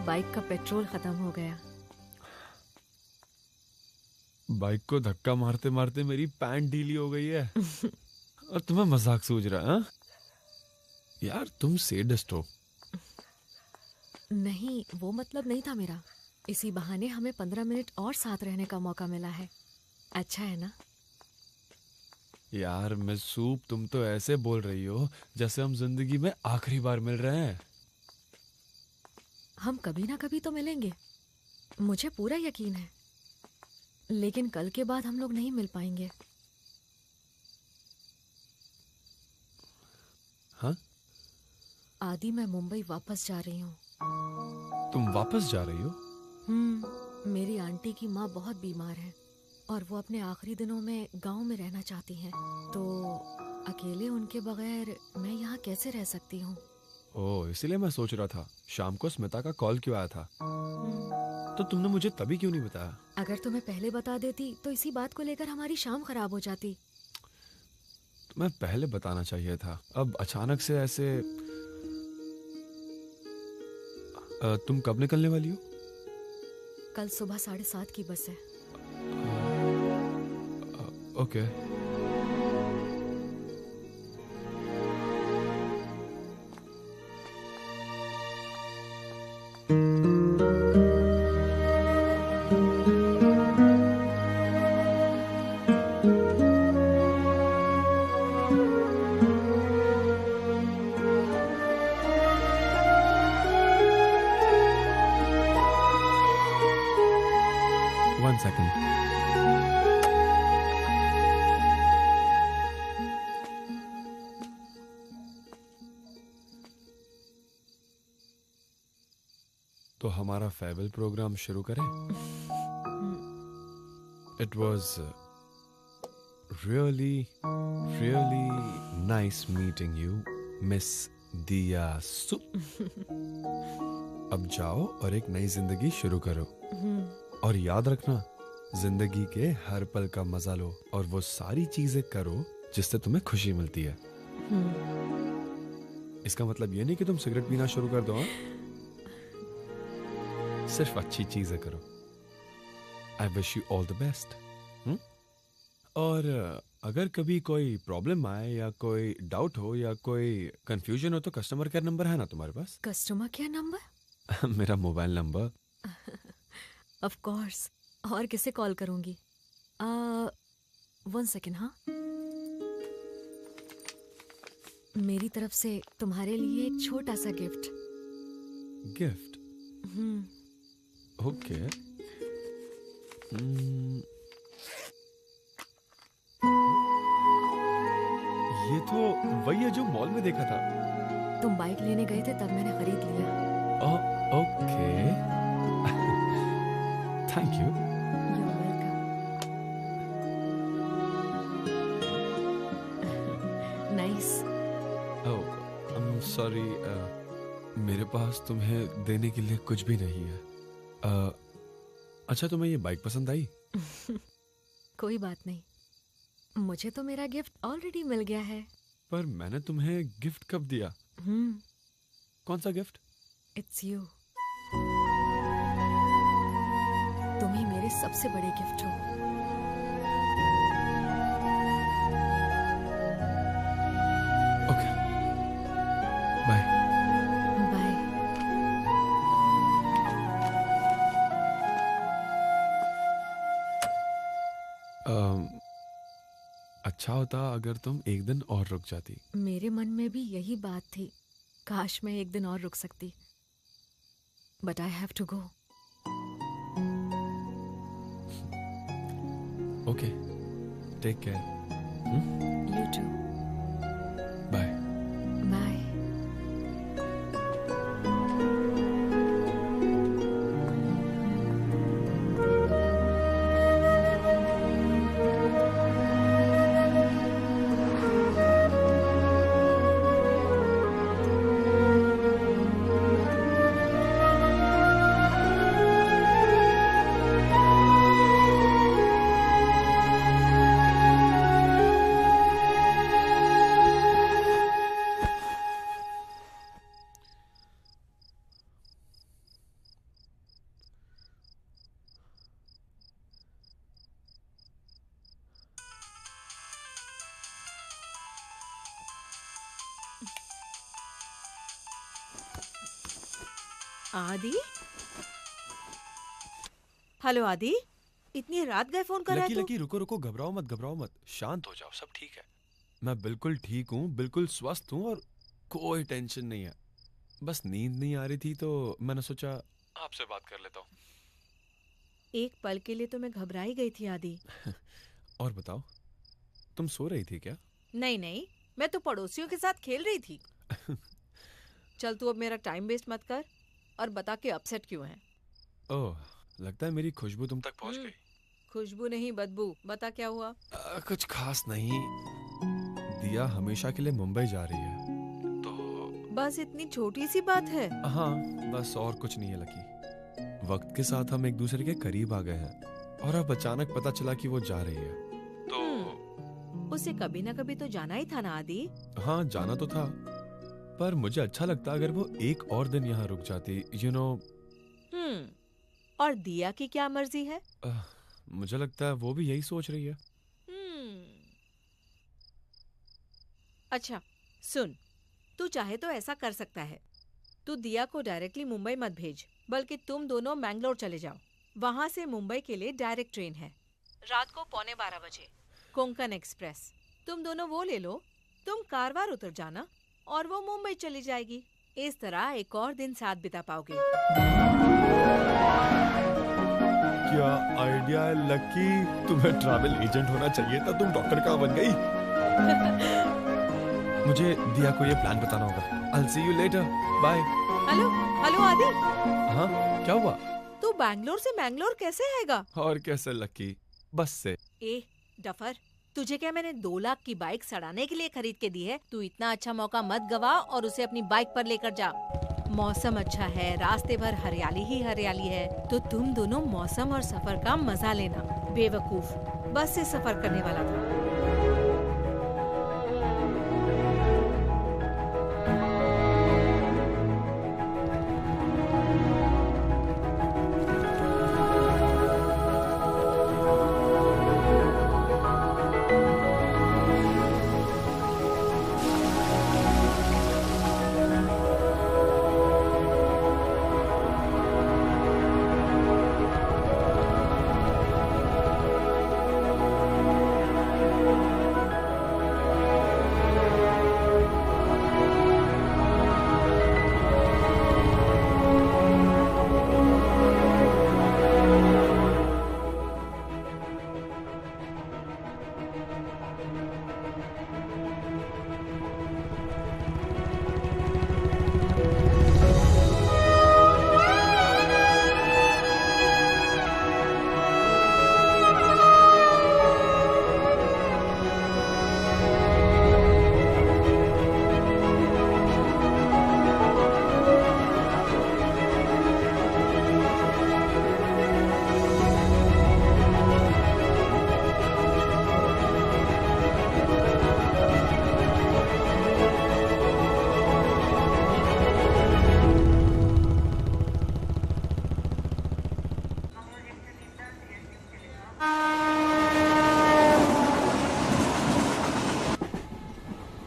बाइक का पेट्रोल खत्म हो गया। बाइक को धक्का मारते मारते मेरी पैंट ढीली हो गई है और तुम्हें मजाक सूझ रहा है? हाँ? यार तुम सैडिस्ट हो। नहीं, वो मतलब नहीं था मेरा। इसी बहाने हमें 15 मिनट और साथ रहने का मौका मिला है। अच्छा है ना? यार मिस सूप, तुम तो ऐसे बोल रही हो जैसे हम जिंदगी में आखिरी बार मिल रहे हैं। हम कभी ना कभी तो मिलेंगे, मुझे पूरा यकीन है। लेकिन कल के बाद हम लोग नहीं मिल पाएंगे। हाँ? आदि, मैं मुंबई वापस जा रही हूँ। तुम वापस जा रही हो? मेरी आंटी की माँ बहुत बीमार है और वो अपने आखिरी दिनों में गांव में रहना चाहती हैं। तो अकेले उनके बगैर मैं यहाँ कैसे रह सकती हूँ? ओह, इसीलिए मैं सोच रहा था शाम को स्मिता का कॉल क्यों आया था। तो तुमने मुझे तभी क्यों नहीं बताया? अगर तुम्हें पहले बता देती तो इसी बात को लेकर हमारी शाम खराब हो जाती। तुम्हें पहले बताना चाहिए था। अब अचानक से ऐसे। तुम कब निकलने वाली हो? कल सुबह 7:30 की बस है। ओके। One second. तो हमारा फेयरवेल प्रोग्राम शुरू करें? It was really nice meeting you, Miss दिया सुप। अब जाओ और एक नई जिंदगी शुरू करो। और याद रखना, जिंदगी के हर पल का मजा लो और वो सारी चीजें करो जिससे तुम्हें खुशी मिलती है। इसका मतलब ये नहीं कि तुम सिगरेट पीना शुरू कर दो। सिर्फ अच्छी चीजें करो। I wish you all the best. और अगर कभी कोई प्रॉब्लम आए या कोई डाउट हो या कोई कंफ्यूजन हो तो कस्टमर केयर नंबर है ना तुम्हारे पास? Customer care number? मेरा मोबाइल नंबर। Of course. और किसे कॉल करूंगी? 1 सेकेंड। हाँ, मेरी तरफ से तुम्हारे लिए एक छोटा सा गिफ्ट। गिफ्ट? ओके। ये तो वही है जो मॉल में देखा था। तुम बाइक लेने गए थे तब मैंने खरीद लिया। Okay. Thank you. You're welcome. Nice. Oh, sorry, मेरे पास तुम्हें देने के लिए कुछ भी नहीं है। अच्छा, तुम्हें ये बाइक पसंद आई? कोई बात नहीं, मुझे तो मेरा गिफ्ट ऑलरेडी मिल गया है। पर मैंने तुम्हें गिफ्ट कब दिया? कौन सा गिफ्ट? It's you. तुम ही मेरे सबसे बड़े गिफ्ट हो। Okay, bye. बाय। अच्छा होता अगर तुम एक दिन और रुक जाती। मेरे मन में भी यही बात थी, काश मैं एक दिन और रुक सकती। But I have to go. Okay, take care. You too. Bye. Bye. Aadi? Hello Aadi, इतनी रात गए फोन कर रहा है लकी तू? लकी, रुको रुको, घबराओ मत, घबराओ मत, शांत हो जाओ, सब ठीक है। मैं बिल्कुल ठीक हूँ, बिल्कुल स्वस्थ हूँ और कोई टेंशन नहीं है। बस नींद नहीं आ रही थी तो मैंने सोचा आपसे बात कर लेता हूँ। एक पल के लिए तो मैं घबरा ही गई थी आदि। और बताओ, तुम सो रही थी क्या? नहीं नहीं, मैं तो पड़ोसियों के साथ खेल रही थी। चल तू अब मेरा टाइम वेस्ट मत कर और बता के अपसेट क्यों है। ओह, लगता है मेरी खुशबू तुम तक पहुंच गई। खुशबू नहीं, बदबू। बता क्या हुआ। कुछ खास नहीं, दिया हमेशा के लिए मुंबई जा रही है तो। बस इतनी छोटी सी बात है? हाँ, बस और कुछ नहीं है लकी। वक्त के साथ हम एक दूसरे के करीब आ गए हैं और अब अचानक पता चला कि वो जा रही है तो। उसे कभी ना कभी तो जाना ही था ना आदि। हाँ, जाना तो था, पर मुझे अच्छा लगता अगर वो एक और दिन यहाँ रुक जाती, यू नो। और दिया की क्या मर्जी है? मुझे लगता है वो भी यही सोच रही है। अच्छा सुन, तू चाहे तो ऐसा कर सकता है। तू दिया को डायरेक्टली मुंबई मत भेज, बल्कि तुम दोनों मैंगलोर चले जाओ। वहाँ से मुंबई के लिए डायरेक्ट ट्रेन है, रात को 11:15 बजे, कोंकण एक्सप्रेस। तुम दोनों वो ले लो, तुम कारवार उतर जाना और वो मुंबई चली जाएगी। इस तरह एक और दिन साथ बिता पाओगे। क्या आइडिया है लकी, तुम्हें ट्रैवल एजेंट होना चाहिए था, तुम डॉक्टर कहाँ बन गई। मुझे दिया को ये प्लान बताना होगा। I'll see you later. Bye. Hello hello आदि। हाँ, क्या हुआ? तू बैंगलोर से मैंगलोर कैसे आएगा? और कैसे लकी, बस से। ए डफर, तुझे क्या मैंने 2 लाख की बाइक सड़ाने के लिए खरीद के दी है? तू इतना अच्छा मौका मत गवा और उसे अपनी बाइक पर लेकर जा। मौसम अच्छा है, रास्ते भर हरियाली ही हरियाली है, तो तुम दोनों मौसम और सफर का मजा लेना। बेवकूफ, बस से सफर करने वाला था।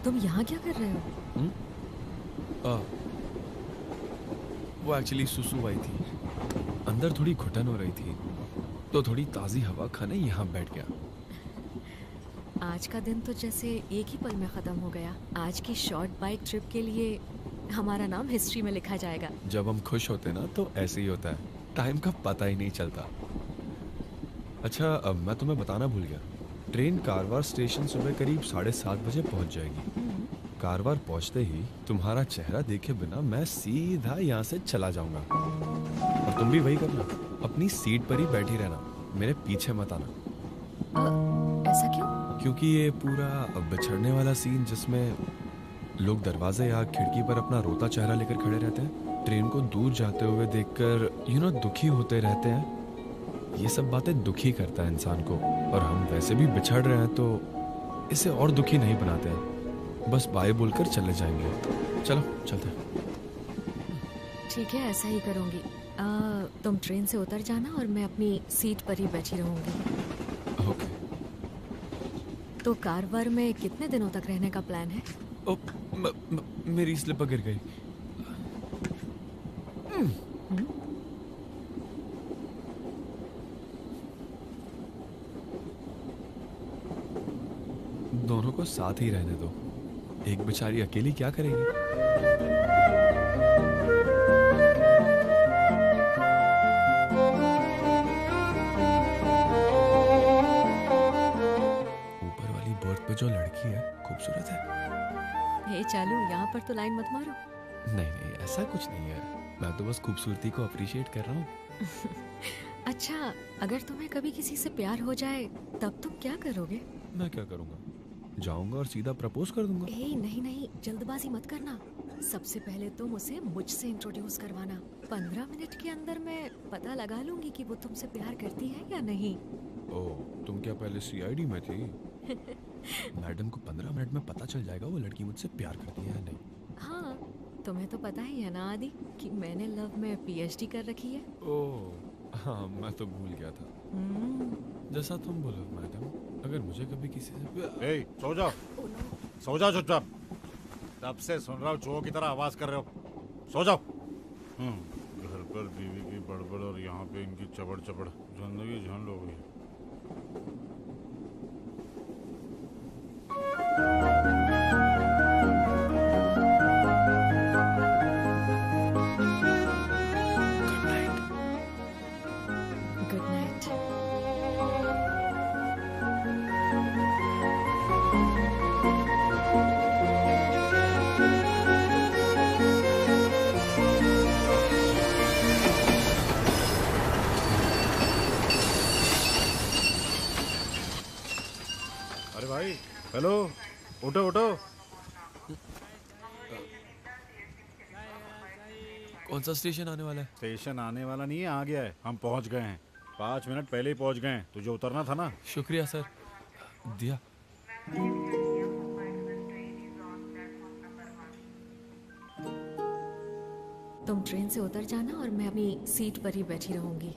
तुम यहाँ क्या कर रहे हो? वो एक्चुअली सुसु आई थी, अंदर थोड़ी घुटन हो रही थी, तो थोड़ी ताज़ी हवा खाने यहाँ बैठ गया। आज का दिन तो जैसे एक ही पल में ख़त्म हो गया। आज की शॉर्ट बाइक ट्रिप के लिए हमारा नाम हिस्ट्री में लिखा जाएगा। जब हम खुश होते ना तो ऐसे ही होता है, टाइम का पता ही नहीं चलता। अच्छा, अब मैं तुम्हें बताना भूल गया, ट्रेन कारवार स्टेशन सुबह करीब 7:30 बजे पहुंच जाएगी। कारवार पहुंचते ही तुम्हारा चेहरा देखे बिना मैं सीधा यहाँ से चला जाऊंगा। और तुम भी वही करना, अपनी सीट पर ही बैठी रहना, मेरे पीछे मत आना। ऐसा क्यों? क्योंकि ये पूरा बिछड़ने वाला सीन जिसमें लोग दरवाजे या खिड़की पर अपना रोता चेहरा लेकर खड़े रहते हैं, ट्रेन को दूर जाते हुए देखकर दुखी होते रहते हैं, ये सब बातें दुखी करता है इंसान को। और हम वैसे भी बिछड़ रहे हैं तो इसे और दुखी नहीं बनाते हैं, बस बाय बोलकर चले जाएंगे। चलो चलते हैं। ठीक है, ऐसा ही करूँगी। तुम ट्रेन से उतर जाना और मैं अपनी सीट पर ही बैठी रहूँगी। ओके। तो कारवार में कितने दिनों तक रहने का प्लान है? मेरी स्लिप गिर गई। दोनों को साथ ही रहने दो, एक बेचारी अकेली क्या करेगी? ऊपर वाली बर्थ पे जो लड़की है खूबसूरत है। हे चालू, यहाँ पर तो लाइन मत मारो। नहीं नहीं, ऐसा कुछ नहीं है, मैं तो बस खूबसूरती को अप्रिशिएट कर रहा हूँ। अच्छा, अगर तुम्हें कभी किसी से प्यार हो जाए तब तुम क्या करोगे? मैं क्या करूँगा, जाऊंगा और सीधा प्रपोज कर दूंगा। नहीं नहीं, जल्दबाजी मत करना। सबसे पहले तुम उसे मुझसे इंट्रोड्यूस करवाना। 15 मिनट के अंदर मैं पता लगा लूंगी कि वो तुमसे प्यार करती है या नहीं। ओह, तुम क्या पहले सीआईडी में थी? मैडम को 15 मिनट में पता चल जाएगा वो लड़की मुझसे प्यार करती है या नहीं। हाँ, तुम्हें तो पता ही है ना आदि कि मैंने लव में पीएचडी कर रखी है। ओह हाँ, मैं तो भूल गया था। जैसा तुम बोलो मैडम, अगर मुझे कभी किसी से सो जाओ, सो जाओ चुपचाप। तब से सुन रहा हूँ चूहों की तरह आवाज कर रहे हो, सो जाओ। घर पर बीवी की बड़बड़ और यहाँ पे इनकी चबड़ चबड़, जिंदगी झंड हो गई। Good night. अरे भाई, हेलो, उठो उठो। कौन सा स्टेशन आने वाला है? स्टेशन आने वाला नहीं है, आ गया है, हम पहुंच गए हैं। 5 मिनट पहले ही पहुंच गए हैं, तुझे उतरना था ना। शुक्रिया सर। दिया। तुम ट्रेन से उतर जाना और मैं अपनी सीट पर ही बैठी रहूंगी।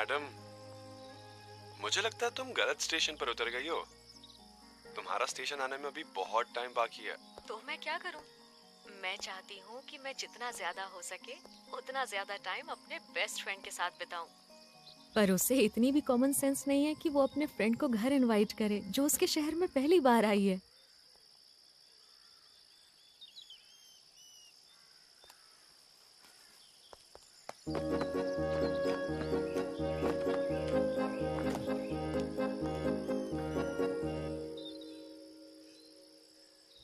मैडम, मुझे लगता है तुम गलत स्टेशन पर उतर गई हो। तुम्हारा स्टेशन आने में अभी बहुत टाइम बाकी है। तो मैं क्या करूं? मैं चाहती हूं कि मैं जितना ज्यादा हो सके उतना ज्यादा टाइम अपने बेस्ट फ्रेंड के साथ बिताऊं। पर उसे इतनी भी कॉमन सेंस नहीं है कि वो अपने फ्रेंड को घर इनवाइट करे जो उसके शहर में पहली बार आई है।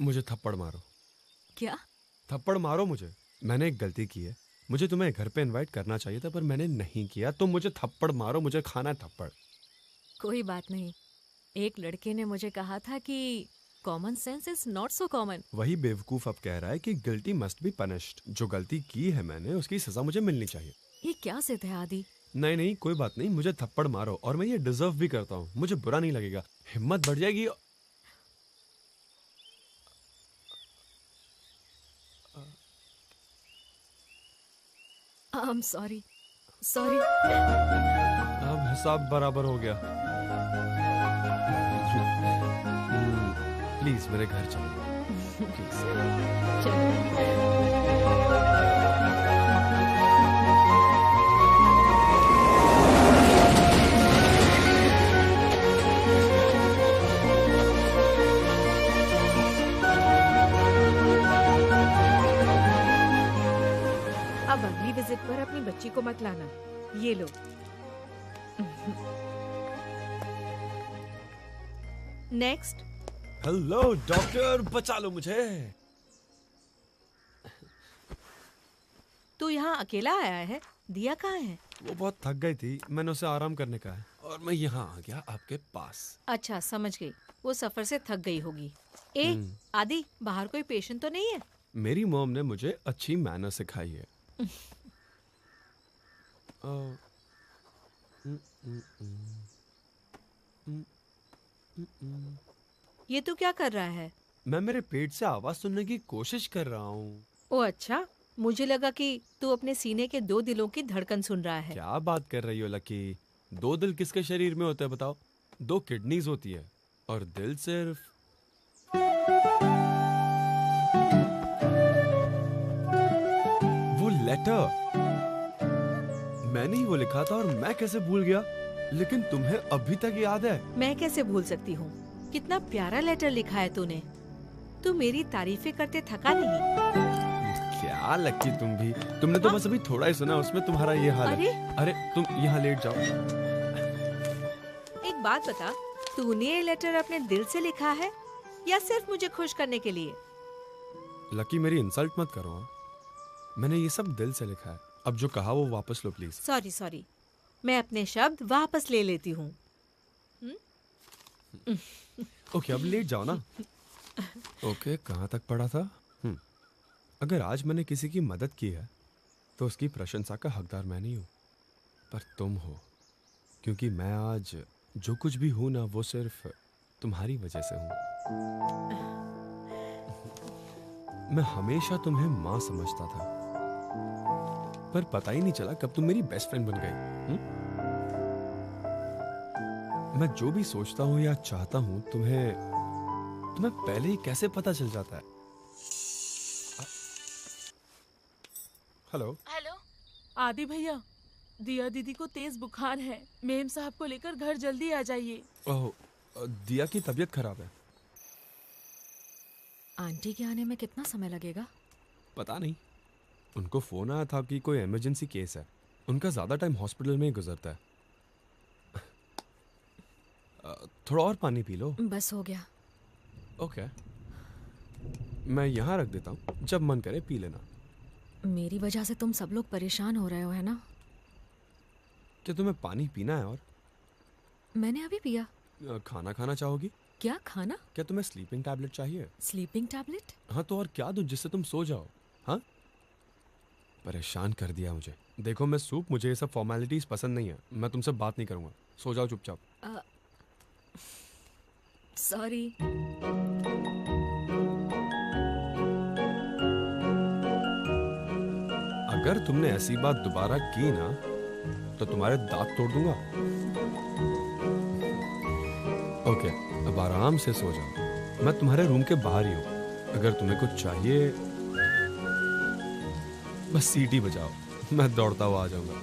मुझे थप्पड़ मारो। क्या? थप्पड़ मारो मुझे। मैंने एक गलती की है। मुझे तुम्हें घर पे इनवाइट करना चाहिए था पर मैंने नहीं किया। तो मुझे थप्पड़ मारो, मुझे खाना है थप्पड़। कोई बात नहीं। एक लड़के ने मुझे कहा था कि common sense is not so common. वही बेवकूफ अब कह रहा है कि गिल्टी मस्ट बी पनिश्ड। जो गलती की है मैंने उसकी सजा मुझे मिलनी चाहिए। ये क्या सिद्ध है आदि? नहीं नहीं कोई बात नहीं, मुझे थप्पड़ मारो और मैं ये डिजर्व भी करता हूँ। मुझे बुरा नहीं लगेगा, हिम्मत बढ़ जाएगी। I'm sorry। अब हिसाब बराबर हो गया। प्लीज मेरे घर चलो। अब अगली विजिट पर अपनी बच्ची को मत लाना। ये लो। नेक्स्ट। हेलो डॉक्टर, बचा लो मुझे। तू यहाँ अकेला आया है? दिया कहाँ है? वो बहुत थक गई थी, मैंने उसे आराम करने का है और मैं यहाँ आ गया आपके पास। अच्छा समझ गई, वो सफर से थक गई होगी। आदि, बाहर कोई पेशेंट तो नहीं है? मेरी मॉम ने मुझे अच्छी मैनर सिखाई है। ये तू क्या कर रहा है? मैं मेरे पेट से आवाज सुनने की कोशिश कर रहा हूँ। ओ अच्छा, मुझे लगा कि तू अपने सीने के 2 दिलों की धड़कन सुन रहा है। क्या बात कर रही हो लकी? 2 दिल किसके शरीर में होते हैं बताओ? 2 किडनीज होती है और दिल सिर्फ। वो लेटर मैंने ही वो लिखा था और मैं कैसे भूल गया? लेकिन तुम्हें अभी तक याद है? मैं कैसे भूल सकती हूँ? कितना प्यारा लेटर लिखा है तूने। तू मेरी तारीफें करते थका नहीं। क्या लकी तुम भी, तुमने तो बस अभी थोड़ा ही सुना, उसमें तुम्हारा ये हाल है। अरे तुम यहाँ लेट जाओ। एक बात बता, तूने ये लेटर अपने दिल से लिखा है या सिर्फ मुझे खुश करने के लिए? लकी मेरी इंसल्ट मत करो। मैंने ये सब दिल से लिखा है। अब जो कहा वो वापस लो प्लीज। सॉरी, मैं अपने शब्द वापस ले लेती हूँ। ओके अब लेट जाओ ना। ओके कहाँ तक पढ़ा था? अगर आज मैंने किसी की मदद की है तो उसकी प्रशंसा का हकदार मैं नहीं हूँ पर तुम हो, क्योंकि मैं आज जो कुछ भी हूँ ना वो सिर्फ तुम्हारी वजह से हूँ। मैं हमेशा तुम्हें माँ समझता था पर पता ही नहीं चला कब तुम मेरी बेस्ट फ्रेंड बन गई। मैं जो भी सोचता हूँ या चाहता हूँ तुम्हें पहले ही कैसे पता चल जाता है? हेलो आदि भैया, दिया दीदी को तेज बुखार है। मेम साहब को लेकर घर जल्दी आ जाइए। ओह, दिया की तबीयत खराब है। आंटी के आने में कितना समय लगेगा? पता नहीं, उनको फोन आया था कि कोई इमरजेंसी केस है। उनका ज्यादा टाइम हॉस्पिटल में ही गुजरता है। थोड़ा और पानी पी लो। बस हो गया। ओके, मैं यहाँ रख देता हूँ, जब मन करे पी लेना। मेरी वजह से तुम सब लोग परेशान हो रहे हो, है ना? क्या तुम्हें पानी पीना है? और मैंने अभी पिया। खाना खाना चाहोगी? क्या खाना? क्या तुम्हें स्लीपिंग टैबलेट चाहिए? Sleeping tablet? हाँ तो और क्या दूं जिससे तुम सो जाओ? हाँ, परेशान कर दिया मुझे। देखो मैं सूप, मुझे ये सब फॉर्मेलिटीज पसंद नहीं है। मैं तुमसे बात नहीं करूंगा, सो जाओ चुपचाप। सॉरी। अगर तुमने ऐसी बात दोबारा की ना तो तुम्हारे दांत तोड़ दूंगा। ओके, अब आराम से सो जाओ। मैं तुम्हारे रूम के बाहर ही हूँ। अगर तुम्हें कुछ चाहिए बस सीटी बजाओ, मैं दौड़ता हुआ आ जाऊंगा।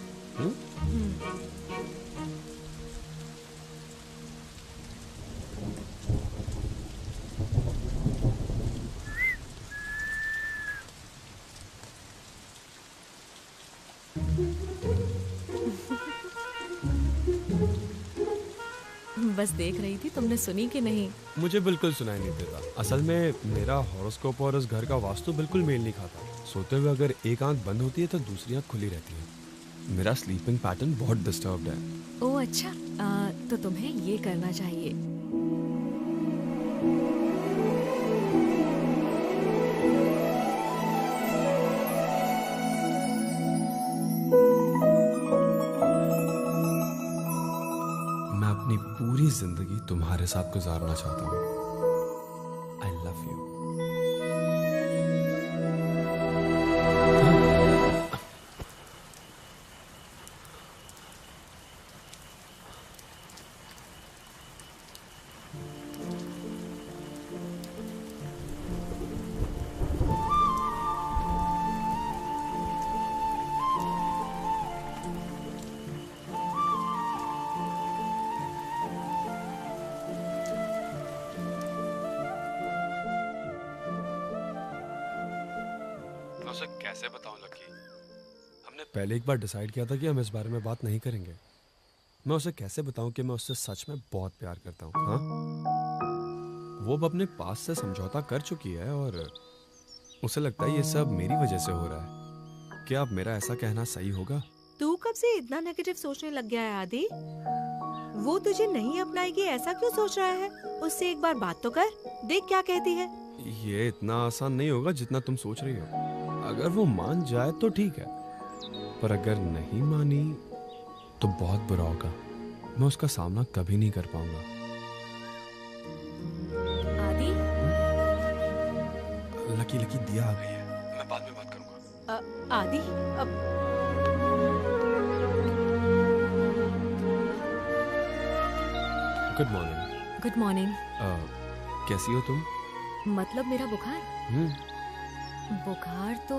बस देख रही थी, तुमने सुनी कि नहीं? मुझे बिल्कुल सुनाई नहीं देता। असल में मेरा हॉरोस्कोप और उस घर का वास्तु बिल्कुल मेल नहीं खाता। सोते हुए अगर एक आंख बंद होती है तो दूसरी आंख खुली रहती है। मेरा स्लीपिंग पैटर्न बहुत डिस्टर्ब्ड है। ओह अच्छा, तो तुम्हें ये करना चाहिए। मैं अपनी पूरी जिंदगी तुम्हारे साथ गुजारना चाहता हूँ। I love you. मैं उसे कैसे बताऊं लकी? हमने पहले एक बार डिसाइड किया था कि हम इस बारे में बात नहीं करेंगे। मैं उसे कैसे बताऊं कि मैं उससे सच में बहुत प्यार करता हूं? हाँ, वो अब अपने पास से समझौता कर चुकी है और उसे लगता है ये सब मेरी वजह से हो रहा है। क्या अब मेरा ऐसा कहना सही होगा? तू कब से इतना नेगेटिव सोचने लग गया है आदि? वो तुझे नहीं अपनाएगी ऐसा क्यों सोच रहा है? उससे एक बार बात तो कर, देख क्या कहती है। ये इतना आसान नहीं होगा जितना तुम सोच रही हो। अगर वो मान जाए तो ठीक है, पर अगर नहीं मानी तो बहुत बुरा होगा। मैं उसका सामना कभी नहीं कर पाऊंगा। आदि, लकी लकी दिया आ गई है, मैं बाद में बात करूंगा। आदि अब गुड मॉर्निंग। Good morning. कैसी हो तुम? मतलब मेरा बुखार? बुखार तो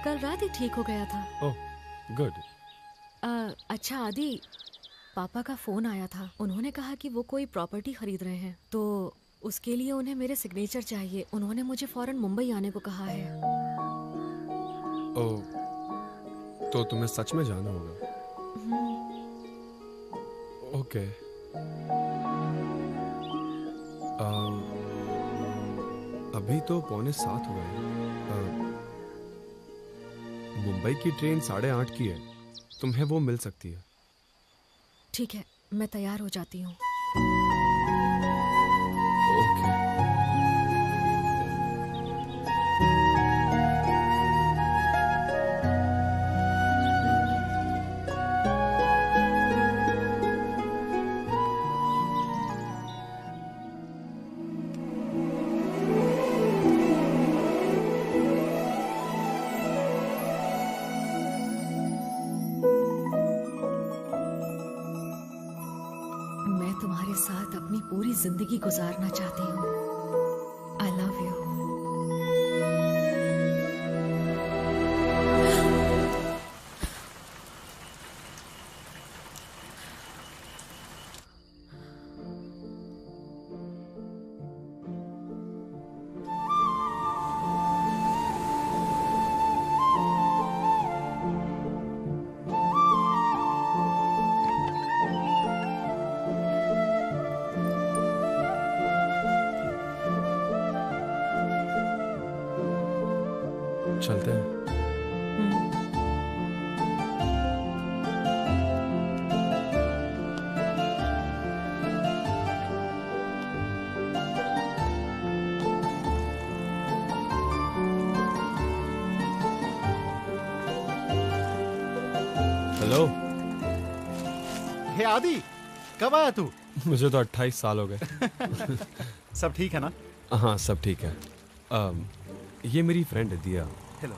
कल रात ही ठीक हो गया था। Oh good. अच्छा आदि, पापा का फोन आया था। उन्होंने कहा कि वो कोई प्रॉपर्टी खरीद रहे हैं, तो उसके लिए उन्हें मेरे सिग्नेचर चाहिए। उन्होंने मुझे फौरन मुंबई आने को कहा है। ओह, तो तुम्हें सच में जाना होगा। ओके। अभी तो 6:45 हुए हैं। मुंबई की ट्रेन 8:30 की है। तुम्हें वो मिल सकती है। ठीक है, मैं तैयार हो जाती हूँ। ओके। मैं तुम्हारे साथ अपनी पूरी जिंदगी गुजारना चाहती हूँ। I love you. चलते हैं। हेलो। हे आदि, कब आया तू? मुझे तो 28 साल हो गए। सब ठीक है ना? हाँ सब ठीक है। ये मेरी फ्रेंड है दिया। हेलो।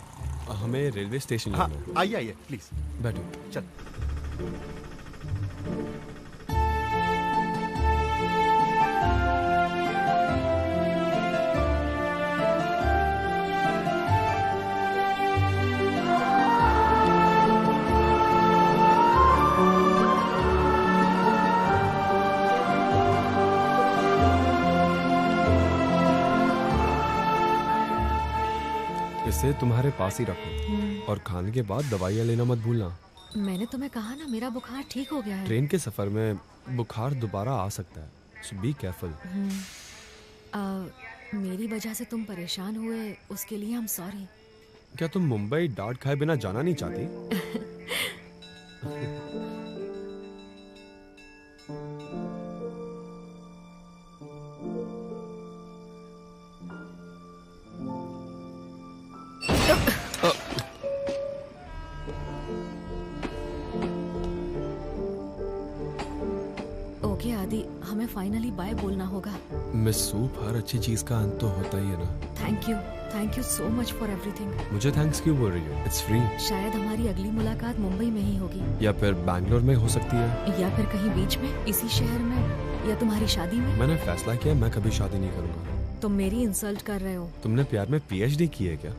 हमें रेलवे स्टेशन हाँ जाना है। आइए आइए प्लीज बैठो। चल। इसे तुम्हारे पास ही रखो और खाने के बाद दवाइयाँ लेना मत भूलना। मैंने तुम्हें कहा ना मेरा बुखार ठीक हो गया है। ट्रेन के सफर में बुखार दोबारा आ सकता है, सो बी केयरफुल। मेरी वजह से तुम परेशान हुए उसके लिए हम सॉरी। क्या तुम मुंबई डांट खाए बिना जाना नहीं चाहती? ओके आदि, हमें फाइनली बाय बोलना होगा। मिस सूप, हर अच्छी चीज का अंत तो होता ही है ना। Thank you so much for everything. मुझे थैंक्स क्यों बोल रही हो? It's free. शायद हमारी अगली मुलाकात मुंबई में ही होगी, या फिर बैंगलोर में हो सकती है, या फिर कहीं बीच में, इसी शहर में, या तुम्हारी शादी में। मैंने फैसला किया मैं कभी शादी नहीं करूंगा। तुम मेरी इंसल्ट कर रहे हो। तुमने प्यार में पीएचडी की है क्या?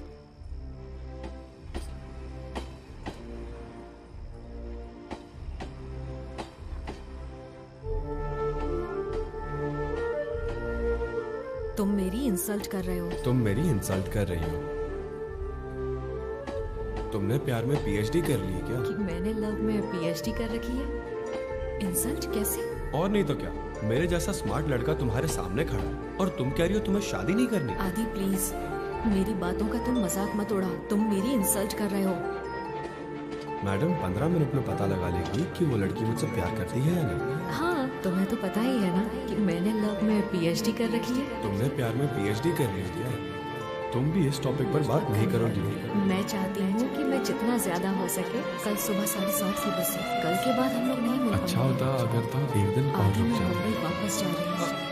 तुम मेरी इंसल्ट कर रहे हो। तुम मेरी इंसल्ट कर रही हो। तुमने प्यार में पीएचडी कर ली है क्या? कि मैंने लव में पीएचडी कर रखी है? इंसल्ट कैसे? और नहीं तो क्या, मेरे जैसा स्मार्ट लड़का तुम्हारे सामने खड़ा है और तुम कह रही हो तुम्हें शादी नहीं करनी। आदि प्लीज, मेरी बातों का तुम मजाक मत उड़ाओ। तुम मेरी इंसल्ट कर रहे हो। मैडम 15 मिनट में पता लगा लेगी कि वो लड़की मुझसे प्यार करती है या नहीं। हाँ, तुम्हें तो पता ही है ना कि मैंने लव में पीएचडी कर रखी है। तुमने प्यार में पीएचडी कर ली है। तुम भी इस टॉपिक पर बात नहीं करोगी। मैं चाहती हूँ कि मैं जितना ज्यादा हो सके कल सुबह 7:30 की बस है। कल के बाद हम लोग नहीं मिल अच्छा होता अगर तुम एक दिन और आगे रुक मैं जाओ। मुंबई वापस जा रही हूँ।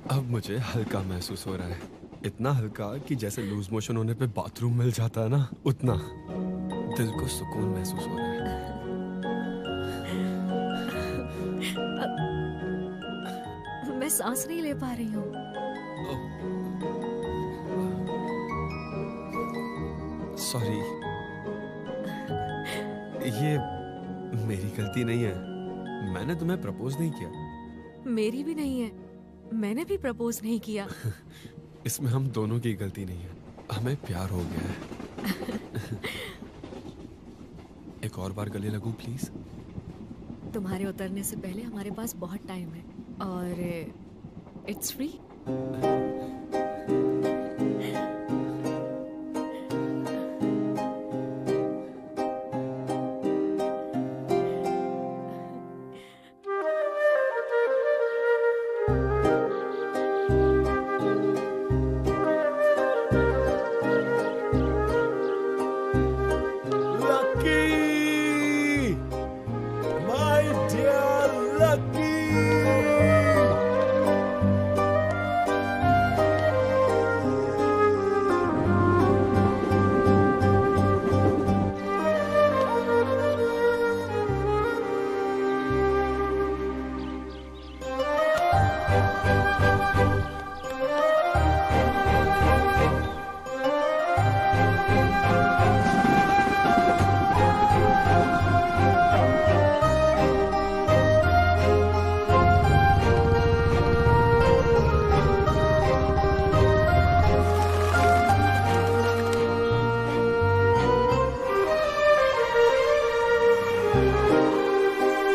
अब मुझे हल्का महसूस हो रहा है, इतना हल्का कि जैसे लूज मोशन होने पे बाथरूम मिल जाता है ना, उतना दिल को सुकून महसूस हो रहा है। मैं सांस नहीं ले पा रही हूँ। सॉरी, ये मेरी गलती नहीं है। मैंने तुम्हें प्रपोज नहीं किया। मेरी भी नहीं है, मैंने भी प्रपोज नहीं किया। इसमें हम दोनों की गलती नहीं है, हमें प्यार हो गया है। एक और बार गले लगूं प्लीज? तुम्हारे उतरने से पहले हमारे पास बहुत टाइम है और इट्स फ्री।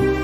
है।